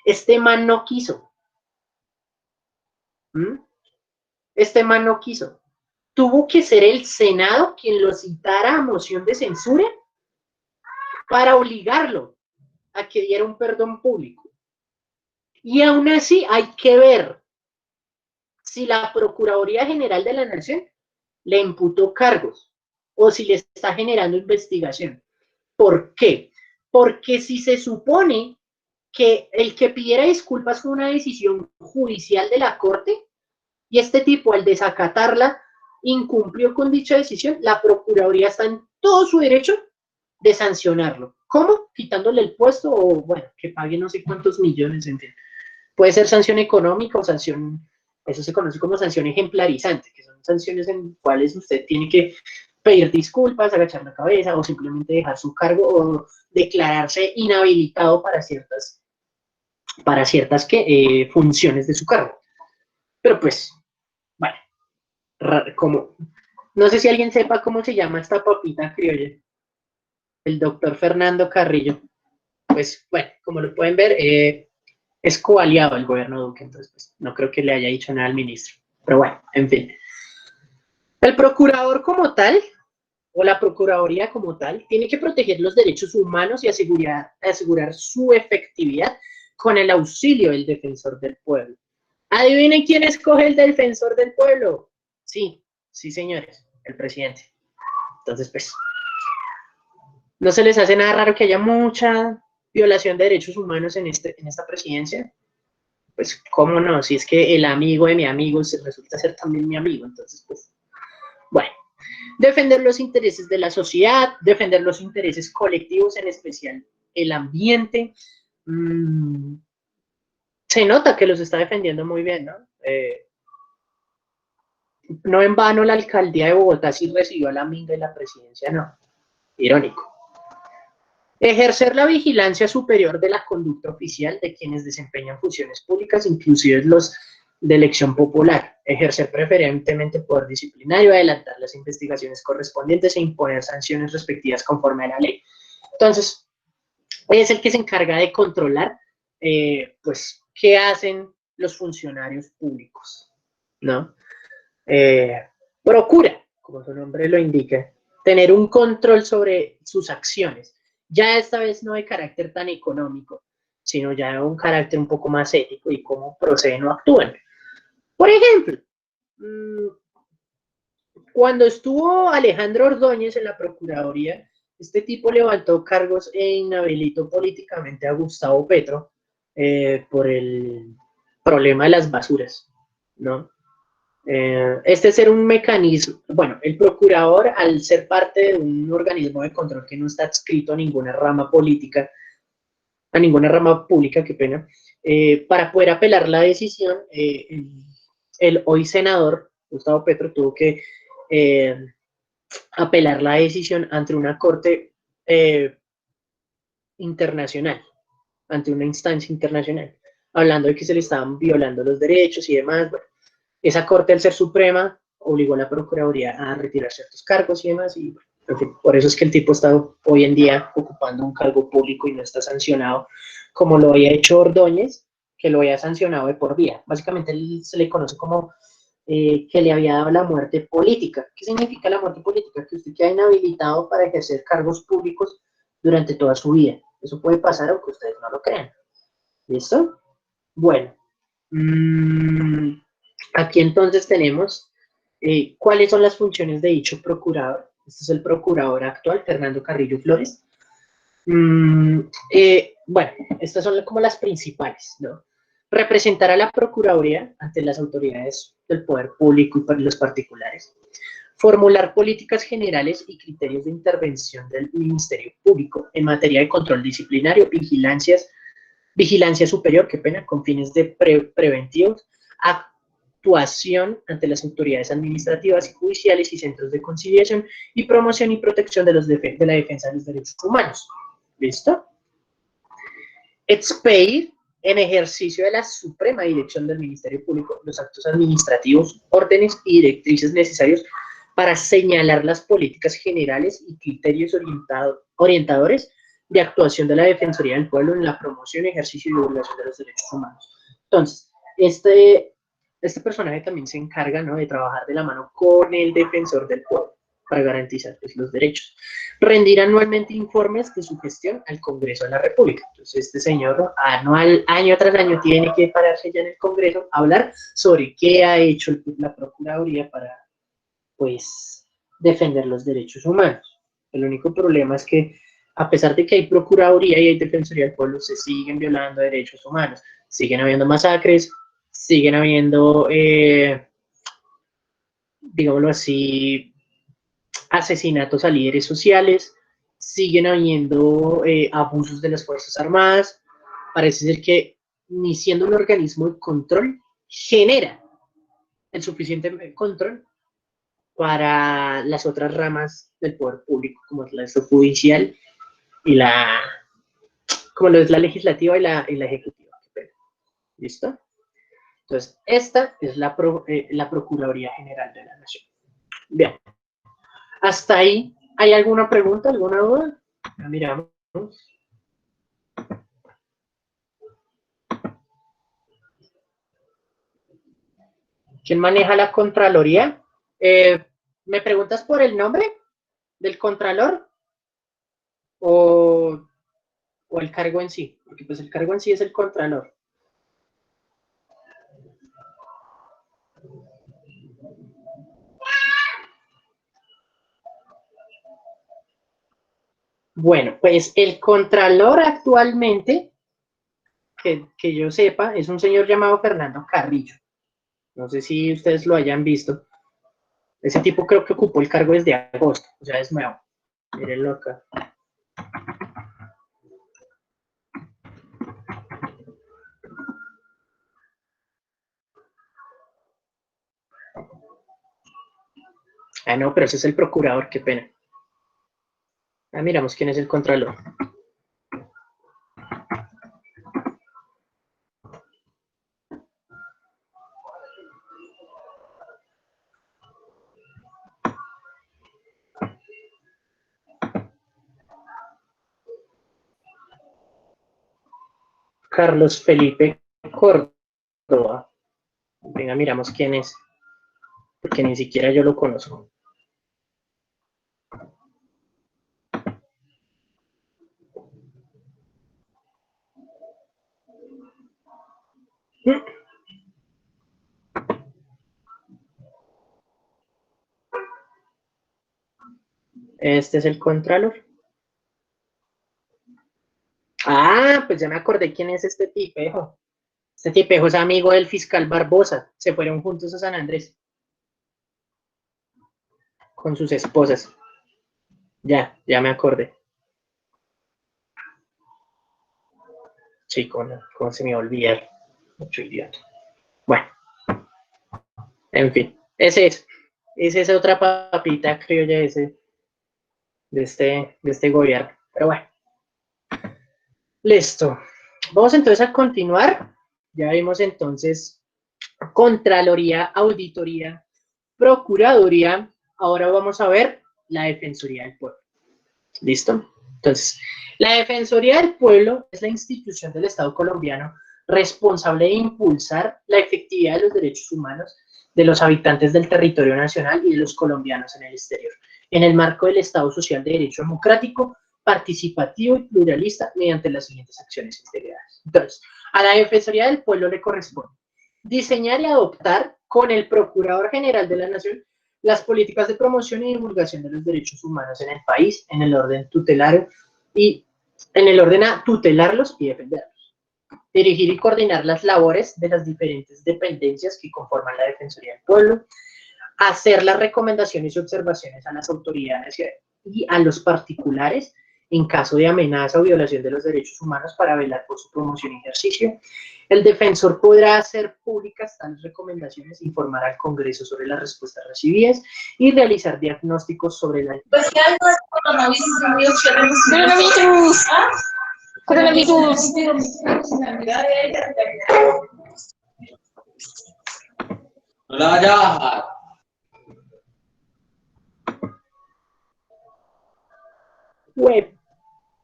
Este man no quiso. Este man no quiso. Tuvo que ser el Senado quien lo citara a moción de censura para obligarlo a que diera un perdón público. Y aún así hay que ver si la Procuraduría General de la Nación le imputó cargos o si le está generando investigación. ¿Por qué? Porque si se supone que el que pidiera disculpas fue una decisión judicial de la Corte y este tipo al desacatarla incumplió con dicha decisión, la Procuraduría está en todo su derecho de sancionarlo. ¿Cómo? Quitándole el puesto o, bueno, que pague no sé cuántos millones, en fin. Puede ser sanción económica o sanción, eso se conoce como sanción ejemplarizante, que son sanciones en cuales usted tiene que pedir disculpas, agachar la cabeza o simplemente dejar su cargo o declararse inhabilitado para ciertas funciones de su cargo. Pero pues, bueno, como No sé si alguien sepa cómo se llama esta papita criolla. El doctor Fernando Carrillo. Pues bueno, como lo pueden ver, es coaliado el gobierno Duque, entonces pues, no creo que le haya dicho nada al ministro. Pero bueno, en fin. El procurador como tal, o la procuraduría como tal, tiene que proteger los derechos humanos y asegurar su efectividad con el auxilio del defensor del pueblo. ¿Adivinen quién escoge el defensor del pueblo? Sí, sí señores, el presidente. Entonces pues, ¿no se les hace nada raro que haya mucha violación de derechos humanos en esta presidencia? Pues, ¿cómo no? Si es que el amigo de mi amigo resulta ser también mi amigo. Entonces, pues, bueno. Defender los intereses de la sociedad, defender los intereses colectivos, en especial el ambiente. Se nota que los está defendiendo muy bien, ¿no? No en vano la alcaldía de Bogotá sí recibió a la minga y la presidencia no. Irónico. Ejercer la vigilancia superior de la conducta oficial de quienes desempeñan funciones públicas, inclusive los de elección popular. Ejercer preferentemente poder disciplinario, adelantar las investigaciones correspondientes e imponer sanciones respectivas conforme a la ley. Entonces, es el que se encarga de controlar, pues, qué hacen los funcionarios públicos, ¿no? Procura, como su nombre lo indica, tener un control sobre sus acciones. Ya esta vez no de carácter tan económico, sino ya de un carácter un poco más ético y cómo proceden o actúan. Por ejemplo, cuando estuvo Alejandro Ordóñez en la Procuraduría, este tipo levantó cargos e inhabilitó políticamente a Gustavo Petro por el problema de las basuras, ¿no? Este ser un mecanismo, bueno, el procurador, al ser parte de un organismo de control que no está adscrito a ninguna rama política, a ninguna rama pública, qué pena, para poder apelar la decisión, el hoy senador Gustavo Petro tuvo que apelar la decisión ante una corte internacional, ante una instancia internacional, hablando de que se le estaban violando los derechos y demás. Bueno, esa corte, al ser suprema, obligó a la Procuraduría a retirar ciertos cargos y demás, y en fin, por eso es que el tipo está hoy en día ocupando un cargo público y no está sancionado como lo había hecho Ordóñez, que lo había sancionado de por vida. Básicamente se le conoce como que le había dado la muerte política. ¿Qué significa la muerte política? Que usted queda inhabilitado para ejercer cargos públicos durante toda su vida. Eso puede pasar aunque ustedes no lo crean. ¿Listo? Bueno. Aquí entonces tenemos cuáles son las funciones de dicho procurador. Este es el procurador actual, Fernando Carrillo Flores. Bueno, estas son como las principales, ¿no? Representar a la Procuraduría ante las autoridades del poder público y los particulares. Formular políticas generales y criterios de intervención del Ministerio Público en materia de control disciplinario, vigilancia superior, qué pena, con fines de preventivos, actuación ante las autoridades administrativas y judiciales y centros de conciliación y promoción y protección de la defensa de los derechos humanos. ¿Listo? Expedir en ejercicio de la suprema dirección del Ministerio Público los actos administrativos, órdenes y directrices necesarios para señalar las políticas generales y criterios orientadores de actuación de la Defensoría del Pueblo en la promoción, ejercicio y divulgación de los derechos humanos. Entonces, este personaje también se encarga, ¿no?, de trabajar de la mano con el defensor del pueblo para garantizar, pues, los derechos. Rendir anualmente informes de su gestión al Congreso de la República. Entonces, este señor año tras año tiene que pararse ya en el Congreso a hablar sobre qué ha hecho la Procuraduría para, pues, defender los derechos humanos. El único problema es que, a pesar de que hay Procuraduría y hay Defensoría del Pueblo, se siguen violando derechos humanos. Siguen habiendo masacres, siguen habiendo, digámoslo así, asesinatos a líderes sociales, siguen habiendo abusos de las Fuerzas Armadas. Parece ser que, ni siendo un organismo de control, genera el suficiente control para las otras ramas del poder público, como es la judicial y como lo es la legislativa y la ejecutiva. ¿Listo? Entonces, esta es la Procuraduría General de la Nación. Bien. Hasta ahí, ¿hay alguna pregunta, alguna duda? Miramos. ¿Quién maneja la Contraloría? ¿Me preguntas por el nombre del Contralor o el cargo en sí? Porque pues el cargo en sí es el Contralor. Bueno, pues el Contralor actualmente, que yo sepa, es un señor llamado Fernando Carrillo. No sé si ustedes lo hayan visto. Ese tipo creo que ocupó el cargo desde agosto, o sea, es nuevo. Mírenlo acá. Ah, no, pero ese es el procurador, qué pena. Ah, miramos quién es el Contralor. Carlos Felipe Córdoba. Venga, miramos quién es, porque ni siquiera yo lo conozco. Este es el Contralor. Ah, pues ya me acordé quién es este tipejo. Este tipejo es amigo del fiscal Barbosa. Se fueron juntos a San Andrés con sus esposas. Ya me acordé. Chico, no, ¿cómo se me olvida? Mucho idiota. Bueno, en fin, ese es. Esa es otra papita criolla de este gobierno. Pero bueno, listo. Vamos entonces a continuar. Ya vimos entonces Contraloría, Auditoría, Procuraduría. Ahora vamos a ver la Defensoría del Pueblo. ¿Listo? Entonces, la Defensoría del Pueblo es la institución del Estado colombiano responsable de impulsar la efectividad de los derechos humanos de los habitantes del territorio nacional y de los colombianos en el exterior, en el marco del Estado social de derecho democrático, participativo y pluralista mediante las siguientes acciones integradas. Entonces, a la Defensoría del Pueblo le corresponde diseñar y adoptar con el Procurador General de la Nación las políticas de promoción y divulgación de los derechos humanos en el país, en el orden tutelario y en el orden a tutelarlos y defenderlos. Dirigir y coordinar las labores de las diferentes dependencias que conforman la Defensoría del Pueblo, hacer las recomendaciones y observaciones a las autoridades y a los particulares en caso de amenaza o violación de los derechos humanos para velar por su promoción y ejercicio. El defensor podrá hacer públicas tales recomendaciones, informar al Congreso sobre las respuestas recibidas y realizar diagnósticos sobre la... Coronavirus. No la vaya a bajar. ¡Hue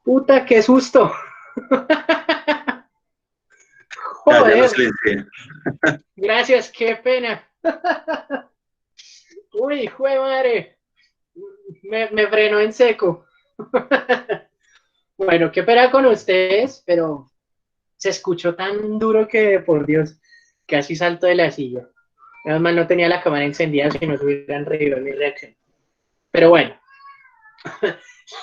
puta, qué susto! Ya lo Joder, silencié. gracias, qué pena. Uy, jue madre, me frenó en seco. Bueno, qué pena con ustedes, pero se escuchó tan duro que, por Dios, casi salto de la silla. Nada más no tenía la cámara encendida si no se hubieran reído en mi reacción. Pero bueno,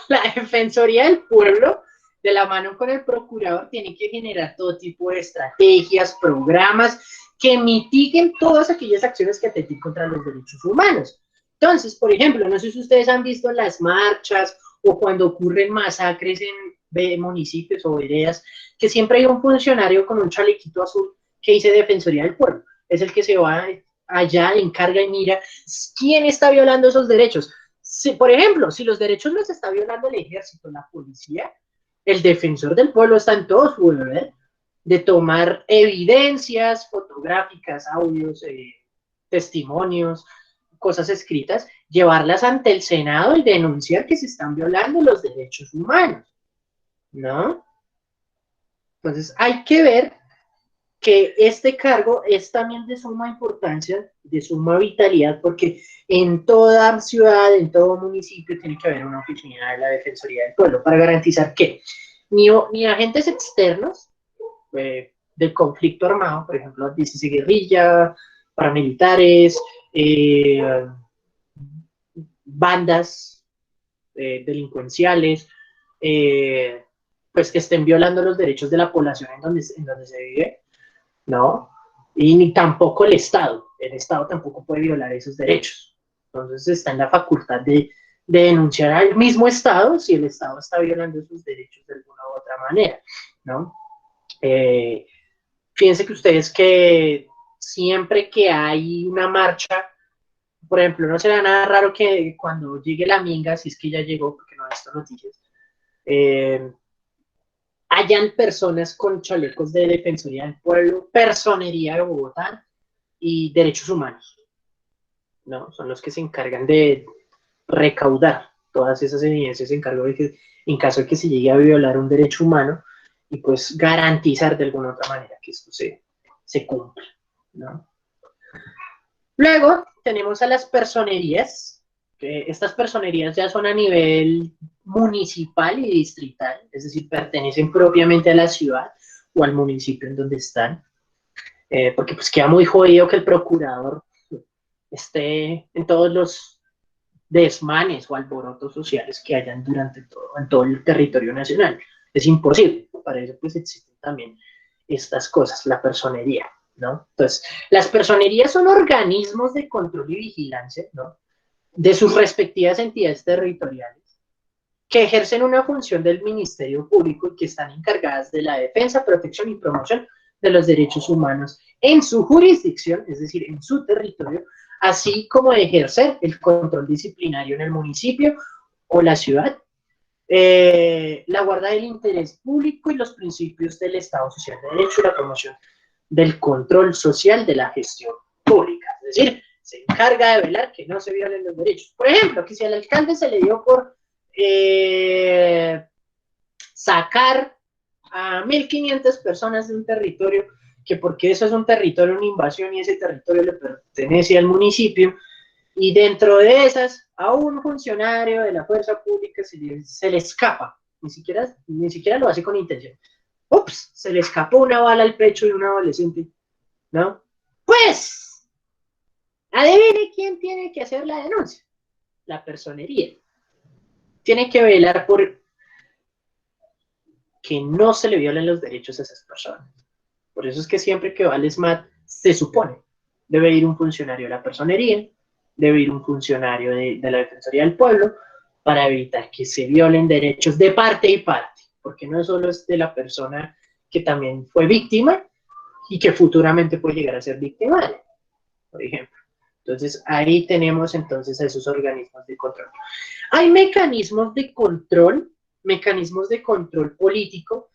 la Defensoría del Pueblo, de la mano con el procurador, tiene que generar todo tipo de estrategias, programas que mitiguen todas aquellas acciones que atenten contra los derechos humanos. Entonces, por ejemplo, no sé si ustedes han visto las marchas o cuando ocurren masacres en municipios o veredas, que siempre hay un funcionario con un chalequito azul que dice Defensoría del Pueblo. Es el que se va allá, encarga y mira quién está violando esos derechos. Si, por ejemplo, si los derechos los está violando el ejército, la policía, el defensor del pueblo está en todo su deber de tomar evidencias fotográficas, audios, testimonios, cosas escritas, llevarlas ante el Senado y denunciar que se están violando los derechos humanos, ¿no? Entonces hay que ver que este cargo es también de suma importancia, de suma vitalidad, porque en toda ciudad, en todo municipio, tiene que haber una oficina de la Defensoría del Pueblo para garantizar que ni agentes externos del conflicto armado, por ejemplo, dice guerrilla, paramilitares, bandas delincuenciales, pues que estén violando los derechos de la población en donde se vive, ¿no? Y ni tampoco el Estado tampoco puede violar esos derechos. Entonces está en la facultad de denunciar al mismo Estado si el Estado está violando esos derechos de alguna u otra manera, ¿no? Fíjense que ustedes que siempre que hay una marcha, por ejemplo, no será nada raro que cuando llegue la minga, si es que ya llegó, porque no he visto noticias, hayan personas con chalecos de Defensoría del Pueblo, Personería de Bogotá y Derechos Humanos, ¿no? Son los que se encargan de recaudar todas esas evidencias en caso de que se llegue a violar un derecho humano y pues garantizar de alguna otra manera que esto se cumpla, ¿no? Luego tenemos a las personerías, que estas personerías ya son a nivel municipal y distrital, es decir, pertenecen propiamente a la ciudad o al municipio en donde están, porque pues queda muy jodido que el procurador esté en todos los desmanes o alborotos sociales que hayan en todo el territorio nacional. Es imposible, para eso pues existen también estas cosas, la personería, ¿no? Entonces, las personerías son organismos de control y vigilancia, ¿no? De sus respectivas entidades territoriales, que ejercen una función del Ministerio Público y que están encargadas de la defensa, protección y promoción de los derechos humanos en su jurisdicción, es decir, en su territorio, así como de ejercer el control disciplinario en el municipio o la ciudad, la guarda del interés público y los principios del Estado Social de Derecho y la promoción del control social de la gestión pública. Es decir, se encarga de velar que no se violen los derechos. Por ejemplo, que si al alcalde se le dio por sacar a 1.500 personas de un territorio, que porque eso es un territorio, una invasión, y ese territorio le pertenece al municipio, y dentro de esas, a un funcionario de la fuerza pública se le escapa, ni siquiera lo hace con intención. Ups, se le escapó una bala al pecho de un adolescente, ¿no? Pues, adivine quién tiene que hacer la denuncia. La personería. Tiene que velar por que no se le violen los derechos a esas personas. Por eso es que siempre que va al SMAT, se supone, debe ir un funcionario de la personería, debe ir un funcionario de la Defensoría del Pueblo, para evitar que se violen derechos de parte y parte, porque no solo es de la persona que también fue víctima y que futuramente puede llegar a ser victimaria, por ejemplo. Entonces, ahí tenemos entonces a esos organismos de control. Hay mecanismos de control político,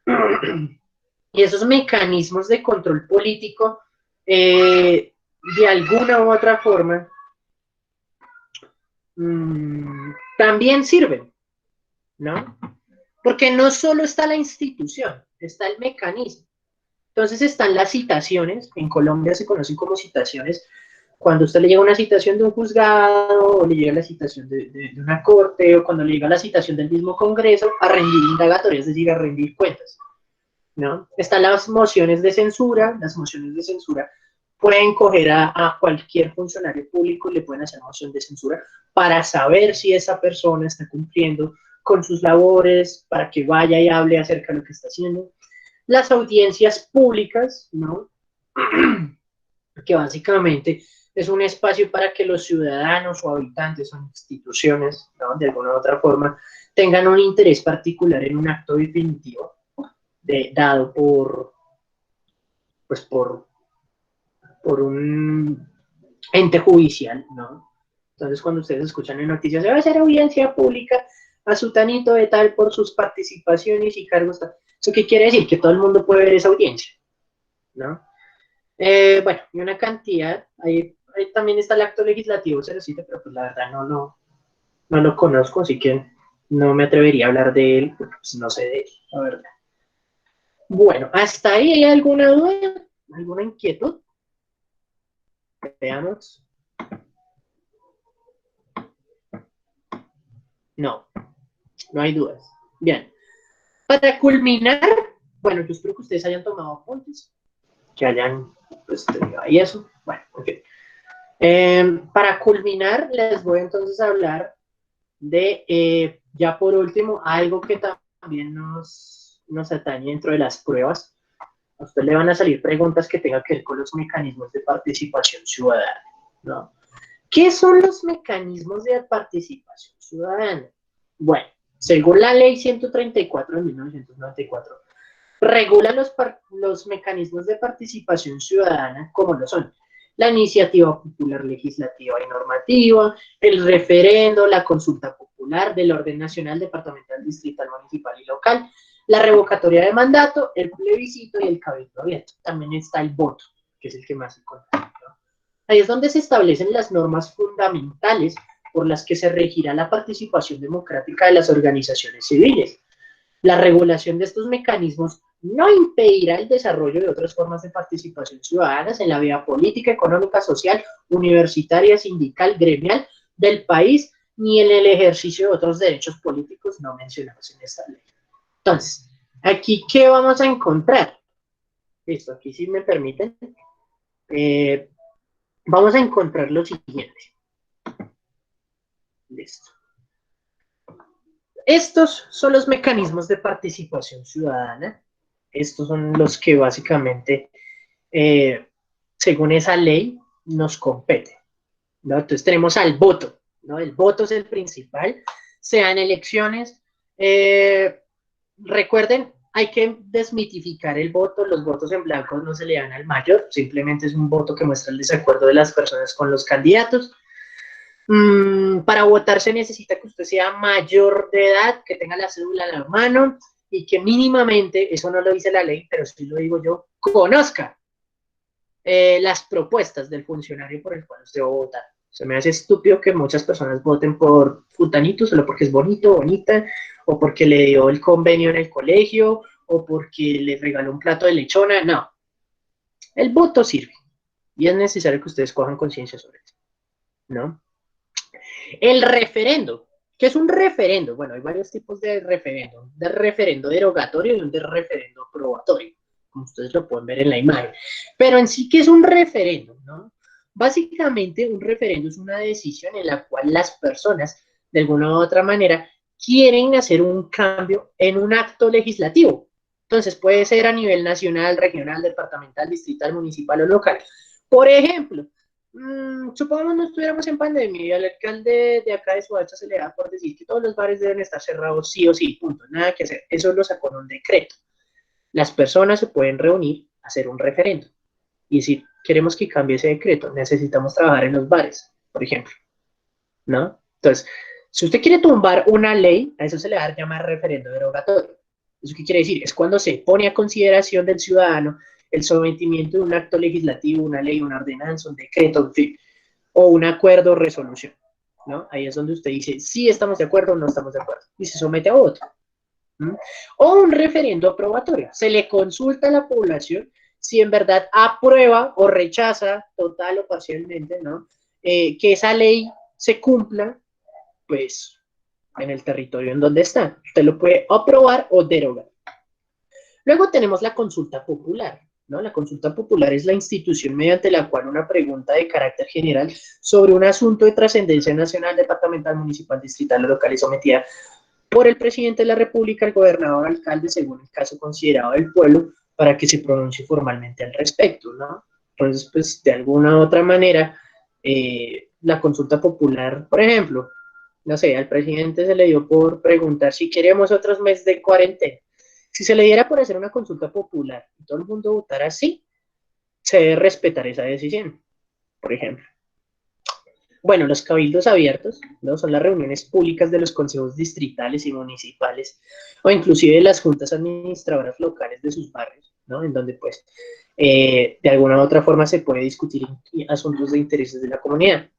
y esos mecanismos de control político, de alguna u otra forma, también sirven, ¿no? Porque no solo está la institución, está el mecanismo. Entonces están las citaciones, en Colombia se conocen como citaciones, cuando a usted le llega una citación de un juzgado, o le llega la citación de una corte, o cuando le llega la citación del mismo Congreso, a rendir indagatorias, es decir, a rendir cuentas, ¿no? Están las mociones de censura pueden coger a cualquier funcionario público y le pueden hacer moción de censura para saber si esa persona está cumpliendo con sus labores, para que vaya y hable acerca de lo que está haciendo. Las audiencias públicas, ¿no? Que básicamente es un espacio para que los ciudadanos o habitantes o instituciones, ¿no? De alguna u otra forma, tengan un interés particular en un acto definitivo dado por un ente judicial, ¿no? Entonces, cuando ustedes escuchan en noticias, se va a hacer audiencia pública a sutanito de tal por sus participaciones y cargos, ¿eso qué quiere decir? Que todo el mundo puede ver esa audiencia, ¿no? Bueno, y una cantidad, hay ahí también está el acto legislativo 07, pero pues la verdad no lo conozco, así que no me atrevería a hablar de él, porque pues no sé de él, la verdad. Bueno, ¿hasta ahí hay alguna duda? ¿Alguna inquietud? Veamos. No hay dudas. Bien. Para culminar, bueno, yo espero que ustedes hayan tomado apuntes, que hayan, pues, y eso. Bueno, ok. Para culminar, les voy entonces a hablar de, ya por último, algo que también nos atañe dentro de las pruebas. A usted le van a salir preguntas que tengan que ver con los mecanismos de participación ciudadana, ¿no? ¿Qué son los mecanismos de participación ciudadana? Bueno, según la ley 134 de 1994, regula los mecanismos de participación ciudadana como lo son la iniciativa popular legislativa y normativa, el referendo, la consulta popular del orden nacional, departamental, distrital, municipal y local, la revocatoria de mandato, el plebiscito y el cabildo abierto. También está el voto, que es el que más se conoce, ¿no? Ahí es donde se establecen las normas fundamentales por las que se regirá la participación democrática de las organizaciones civiles. La regulación de estos mecanismos no impedirá el desarrollo de otras formas de participación ciudadanas en la vida política, económica, social, universitaria, sindical, gremial del país, ni en el ejercicio de otros derechos políticos no mencionados en esta ley. Entonces, aquí, ¿qué vamos a encontrar? Listo, aquí si me permiten. Vamos a encontrar lo siguiente. Listo. Estos son los mecanismos de participación ciudadana. Estos son los que básicamente, según esa ley, nos competen, ¿no? Entonces tenemos al voto, ¿no? El voto es el principal, sean elecciones. Recuerden, hay que desmitificar el voto. Los votos en blanco no se le dan al mayor, simplemente es un voto que muestra el desacuerdo de las personas con los candidatos. Para votar se necesita que usted sea mayor de edad, que tenga la cédula en la mano y que mínimamente, eso no lo dice la ley, pero sí lo digo yo, conozca las propuestas del funcionario por el cual usted va a votar. Se me hace estúpido que muchas personas voten por futanito solo porque es bonito, bonita, o porque le dio el convenio en el colegio, o porque le regaló un plato de lechona. No. El voto sirve y es necesario que ustedes cojan conciencia sobre eso, ¿no? El referendo. ¿Qué es un referendo? Bueno, hay varios tipos de referendo. De referendo derogatorio y un de referendo aprobatorio, como ustedes lo pueden ver en la imagen. Pero en sí, ¿qué es un referendo, no? Básicamente, un referendo es una decisión en la cual las personas, de alguna u otra manera, quieren hacer un cambio en un acto legislativo. Entonces, puede ser a nivel nacional, regional, departamental, distrital, municipal o local. Por ejemplo, supongamos no estuviéramos en pandemia y al alcalde de acá de Soacha se le da por decir que todos los bares deben estar cerrados sí o sí, punto, nada que hacer. Eso lo sacó en un decreto. Las personas se pueden reunir, hacer un referendo y decir, queremos que cambie ese decreto, necesitamos trabajar en los bares, por ejemplo, ¿no? Entonces, si usted quiere tumbar una ley, a eso se le va a llamar referendo derogatorio. ¿Eso qué quiere decir? Es cuando se pone a consideración del ciudadano el sometimiento de un acto legislativo, una ley, una ordenanza, un decreto, en fin, o un acuerdo o resolución, ¿no? Ahí es donde usted dice, sí estamos de acuerdo o no estamos de acuerdo, y se somete a voto. O un referendo aprobatorio. Se le consulta a la población si en verdad aprueba o rechaza, total o parcialmente, ¿no? Que esa ley se cumpla, pues, en el territorio en donde está. Usted lo puede aprobar o derogar. Luego tenemos la consulta popular, ¿no? La consulta popular es la institución mediante la cual una pregunta de carácter general sobre un asunto de trascendencia nacional, departamental, municipal, distrital o local es sometida por el presidente de la República, el gobernador, alcalde, según el caso considerado del pueblo, para que se pronuncie formalmente al respecto, ¿no? Entonces, pues, de alguna u otra manera, la consulta popular, por ejemplo, no sé, al presidente se le dio por preguntar si queremos otros meses de cuarentena. Si se le diera por hacer una consulta popular y todo el mundo votara sí, se debe respetar esa decisión, por ejemplo. Bueno, los cabildos abiertos, ¿no? Son las reuniones públicas de los consejos distritales y municipales, o inclusive de las juntas administradoras locales de sus barrios, ¿no? En donde, pues, De alguna u otra forma se puede discutir asuntos de intereses de la comunidad.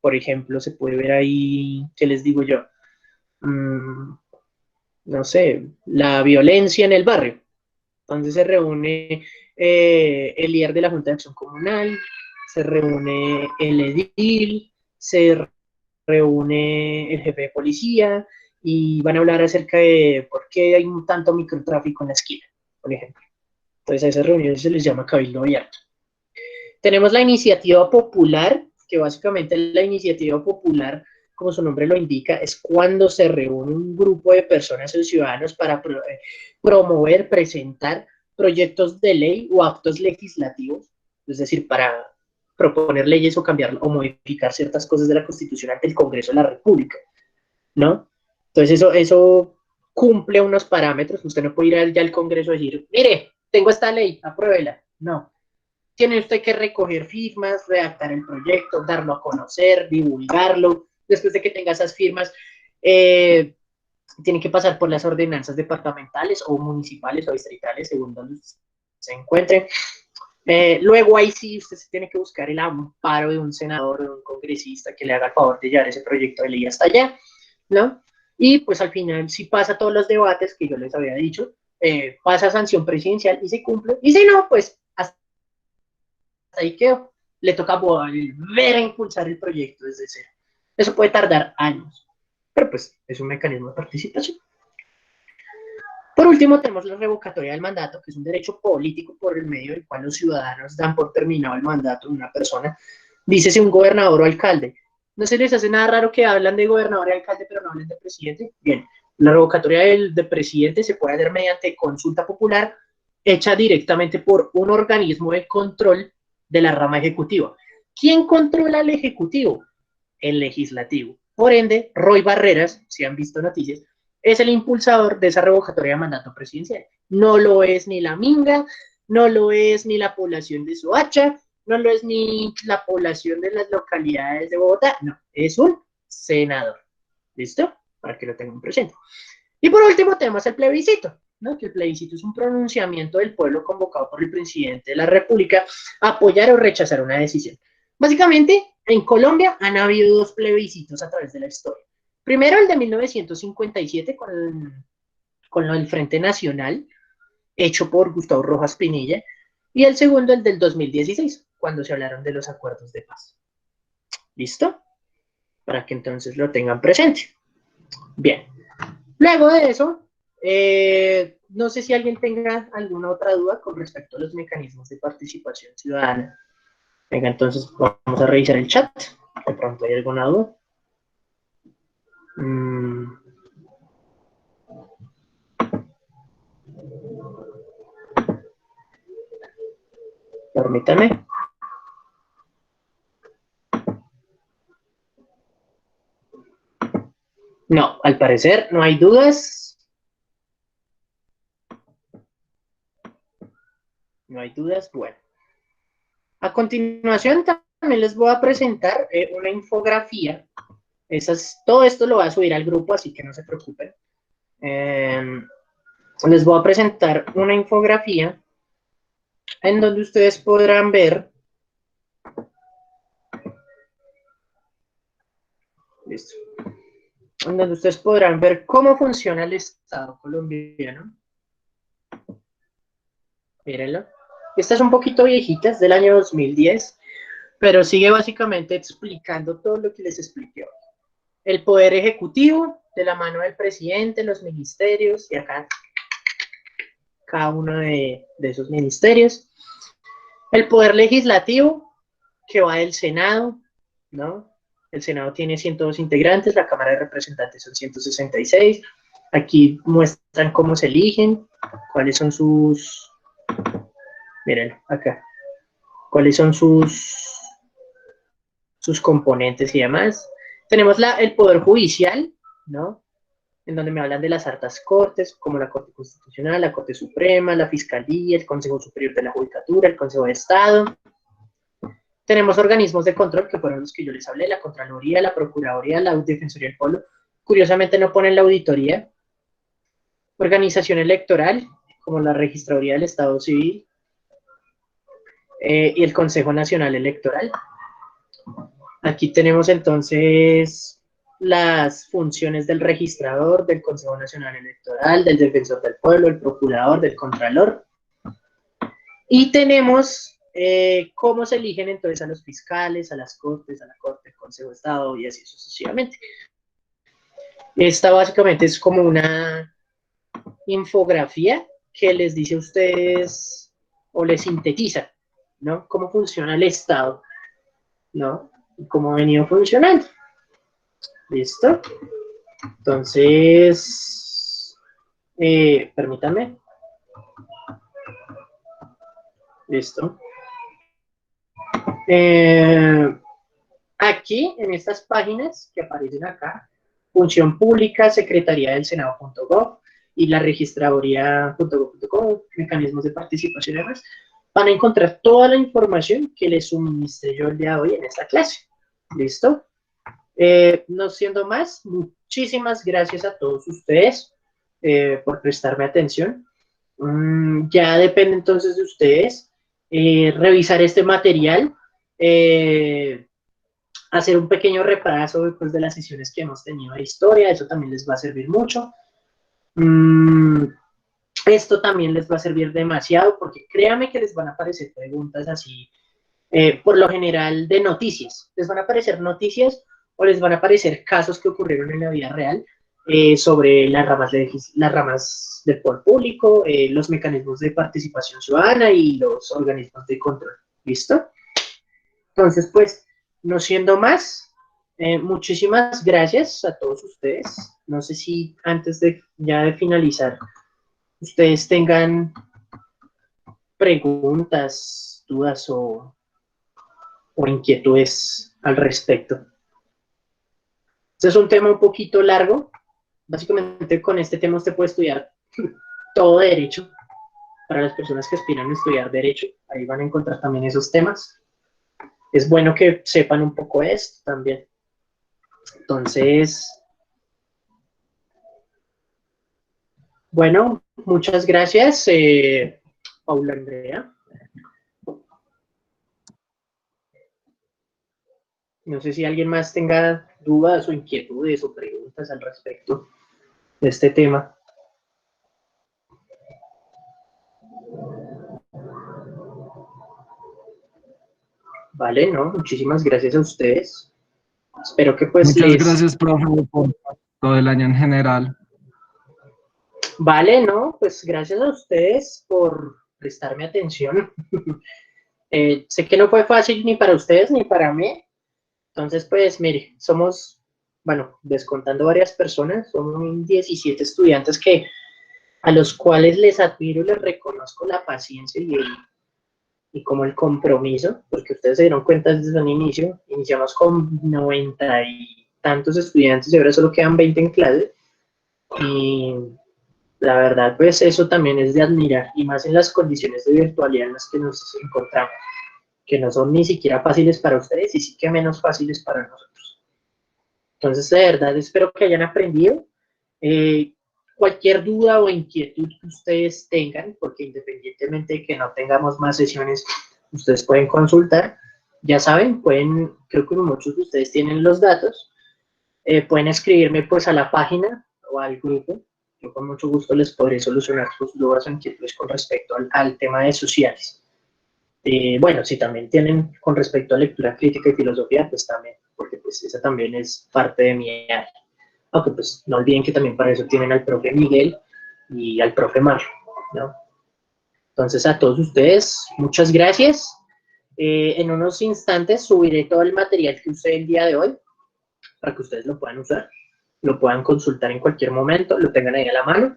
Por ejemplo, se puede ver ahí, ¿qué les digo yo? No sé, la violencia en el barrio. Entonces se reúne el líder de la Junta de Acción Comunal, se reúne el edil, se reúne el jefe de policía y van a hablar acerca de por qué hay tanto microtráfico en la esquina, por ejemplo. Entonces a esas reuniones se les llama cabildo abierto. Tenemos la iniciativa popular, que básicamente la iniciativa popular, como su nombre lo indica, es cuando se reúne un grupo de personas o ciudadanos para promover, presentar proyectos de ley o actos legislativos, es decir, para proponer leyes o cambiar o modificar ciertas cosas de la Constitución ante el Congreso de la República, ¿no? Entonces eso cumple unos parámetros. Usted no puede ir ya al Congreso y decir, mire, tengo esta ley, apruébela. No. Tiene usted que recoger firmas, redactar el proyecto, darlo a conocer, divulgarlo. Después de que tenga esas firmas, tiene que pasar por las ordenanzas departamentales o municipales o distritales, según donde se encuentre. Luego ahí sí usted se tiene que buscar el amparo de un senador o de un congresista que le haga el favor de llevar ese proyecto de ley hasta allá, ¿no? Y pues al final, si pasa todos los debates que yo les había dicho, pasa a sanción presidencial y se cumple. Y si no, pues hasta ahí quedó. Le toca volver a impulsar el proyecto desde cero. Eso puede tardar años, pero pues es un mecanismo de participación. Por último, tenemos la revocatoria del mandato, que es un derecho político por el medio del cual los ciudadanos dan por terminado el mandato de una persona, dícese un gobernador o alcalde. ¿No se les hace nada raro que hablan de gobernador y alcalde, pero no hablen de presidente? Bien, la revocatoria de presidente se puede hacer mediante consulta popular, hecha directamente por un organismo de control de la rama ejecutiva. ¿Quién controla al ejecutivo? El legislativo. Por ende, Roy Barreras, si han visto noticias, es el impulsador de esa revocatoria de mandato presidencial. No lo es ni la Minga, no lo es ni la población de Soacha, no lo es ni la población de las localidades de Bogotá, no, es un senador. ¿Listo? Para que lo tengan presente. Y por último tenemos el plebiscito, ¿no? Que el plebiscito es un pronunciamiento del pueblo convocado por el presidente de la República a apoyar o rechazar una decisión. Básicamente, en Colombia han habido dos plebiscitos a través de la historia. Primero el de 1957 con lo del Frente Nacional, hecho por Gustavo Rojas Pinilla, y el segundo el del 2016, cuando se hablaron de los acuerdos de paz. ¿Listo? Para que entonces lo tengan presente. Bien. Luego de eso, no sé si alguien tenga alguna otra duda con respecto a los mecanismos de participación ciudadana. Venga, entonces vamos a revisar el chat. De pronto hay alguna duda. Permítame. No, al parecer no hay dudas. No hay dudas. Bueno. A continuación también les voy a presentar una infografía. Todo esto lo voy a subir al grupo, así que no se preocupen. Les voy a presentar una infografía en donde ustedes podrán ver. Listo. En donde ustedes podrán ver cómo funciona el Estado colombiano. Mírenlo. Esta es un poquito viejita, es del año 2010, pero sigue básicamente explicando todo lo que les expliqué hoy. El poder ejecutivo, de la mano del presidente, los ministerios, y acá cada uno de esos ministerios. El poder legislativo, que va del Senado, ¿no? El Senado tiene 102 integrantes, la Cámara de Representantes son 166. Aquí muestran cómo se eligen, cuáles son sus... Miren, acá. Cuáles son sus componentes y demás. Tenemos el Poder Judicial, ¿no? En donde me hablan de las altas cortes, como la Corte Constitucional, la Corte Suprema, la Fiscalía, el Consejo Superior de la Judicatura, el Consejo de Estado. Tenemos organismos de control, que fueron los que yo les hablé, la Contraloría, la Procuraduría, la Defensoría del Pueblo. Curiosamente no ponen la Auditoría. Organización electoral, como la Registraduría del Estado Civil y el Consejo Nacional Electoral. Aquí tenemos entonces las funciones del registrador, del Consejo Nacional Electoral, del Defensor del Pueblo, el Procurador, del Contralor. Y tenemos cómo se eligen entonces a los fiscales, a las cortes, a la Corte, al Consejo de Estado y así sucesivamente. Esta básicamente es como una infografía que les dice a ustedes o les sintetiza, ¿no? Cómo funciona el Estado, ¿no? Y cómo ha venido funcionando. ¿Listo? Entonces, permítanme. Listo. Aquí, en estas páginas que aparecen acá, Función Pública, Secretaría del Senado.gov y la registraduría.gov.co, mecanismos de participación y demás, van a encontrar toda la información que les suministré yo el día de hoy en esta clase. ¿Listo? No siendo más, muchísimas gracias a todos ustedes por prestarme atención. Ya depende entonces de ustedes revisar este material, hacer un pequeño repaso después de las sesiones que hemos tenido de historia, eso también les va a servir mucho. Esto también les va a servir demasiado porque créanme que les van a aparecer preguntas así, por lo general de noticias. Les van a aparecer noticias o les van a aparecer casos que ocurrieron en la vida real sobre las ramas del poder público, los mecanismos de participación ciudadana y los organismos de control. ¿Listo? Entonces, pues, no siendo más, muchísimas gracias a todos ustedes. No sé si antes de finalizar, ustedes tengan preguntas, dudas o inquietudes al respecto. Este es un tema un poquito largo. Básicamente con este tema usted puede estudiar todo derecho. Para las personas que aspiran a estudiar derecho, ahí van a encontrar también esos temas. Es bueno que sepan un poco esto también. Entonces, bueno, muchas gracias, Paula Andrea. No sé si alguien más tenga dudas o inquietudes o preguntas al respecto de este tema. Vale, ¿no? Muchísimas gracias a ustedes. Espero que pues Muchas gracias, profe, por todo el año en general. Vale, ¿no? Pues gracias a ustedes por prestarme atención. Sé que no fue fácil ni para ustedes ni para mí. Entonces, pues, mire, somos, bueno, descontando varias personas, somos 17 estudiantes a los cuales les admiro y les reconozco la paciencia y como el compromiso, porque ustedes se dieron cuenta desde un inicio, iniciamos con 90 y tantos estudiantes y ahora solo quedan 20 en clase. Y la verdad, pues eso también es de admirar, y más en las condiciones de virtualidad en las que nos encontramos, que no son ni siquiera fáciles para ustedes y sí que menos fáciles para nosotros. Entonces, de verdad, espero que hayan aprendido. Cualquier duda o inquietud que ustedes tengan, porque independientemente de que no tengamos más sesiones, ustedes pueden consultar. Ya saben, creo que muchos de ustedes tienen los datos, pueden escribirme pues a la página o al grupo. Yo con mucho gusto les podré solucionar sus dudas o inquietudes con respecto al tema de sociales. Bueno, si también tienen con respecto a lectura crítica y filosofía, pues también, porque pues esa también es parte de mi área. Aunque pues no olviden que también para eso tienen al profe Miguel y al profe Mar, ¿no? Entonces a todos ustedes, muchas gracias. En unos instantes subiré todo el material que usé el día de hoy para que ustedes lo puedan usar, lo puedan consultar en cualquier momento, lo tengan ahí a la mano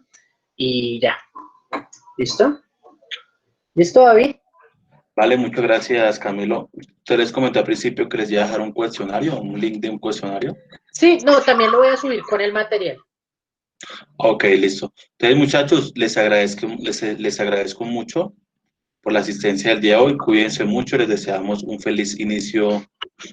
y ya. ¿Listo? ¿Listo, David? Vale, muchas gracias, Camilo. Usted les comentó al principio que les iba a dejar un cuestionario, un link de un cuestionario. Sí, no, también lo voy a subir con el material. Ok, listo. Entonces, muchachos, les agradezco mucho por la asistencia del día de hoy. Cuídense mucho, les deseamos un feliz inicio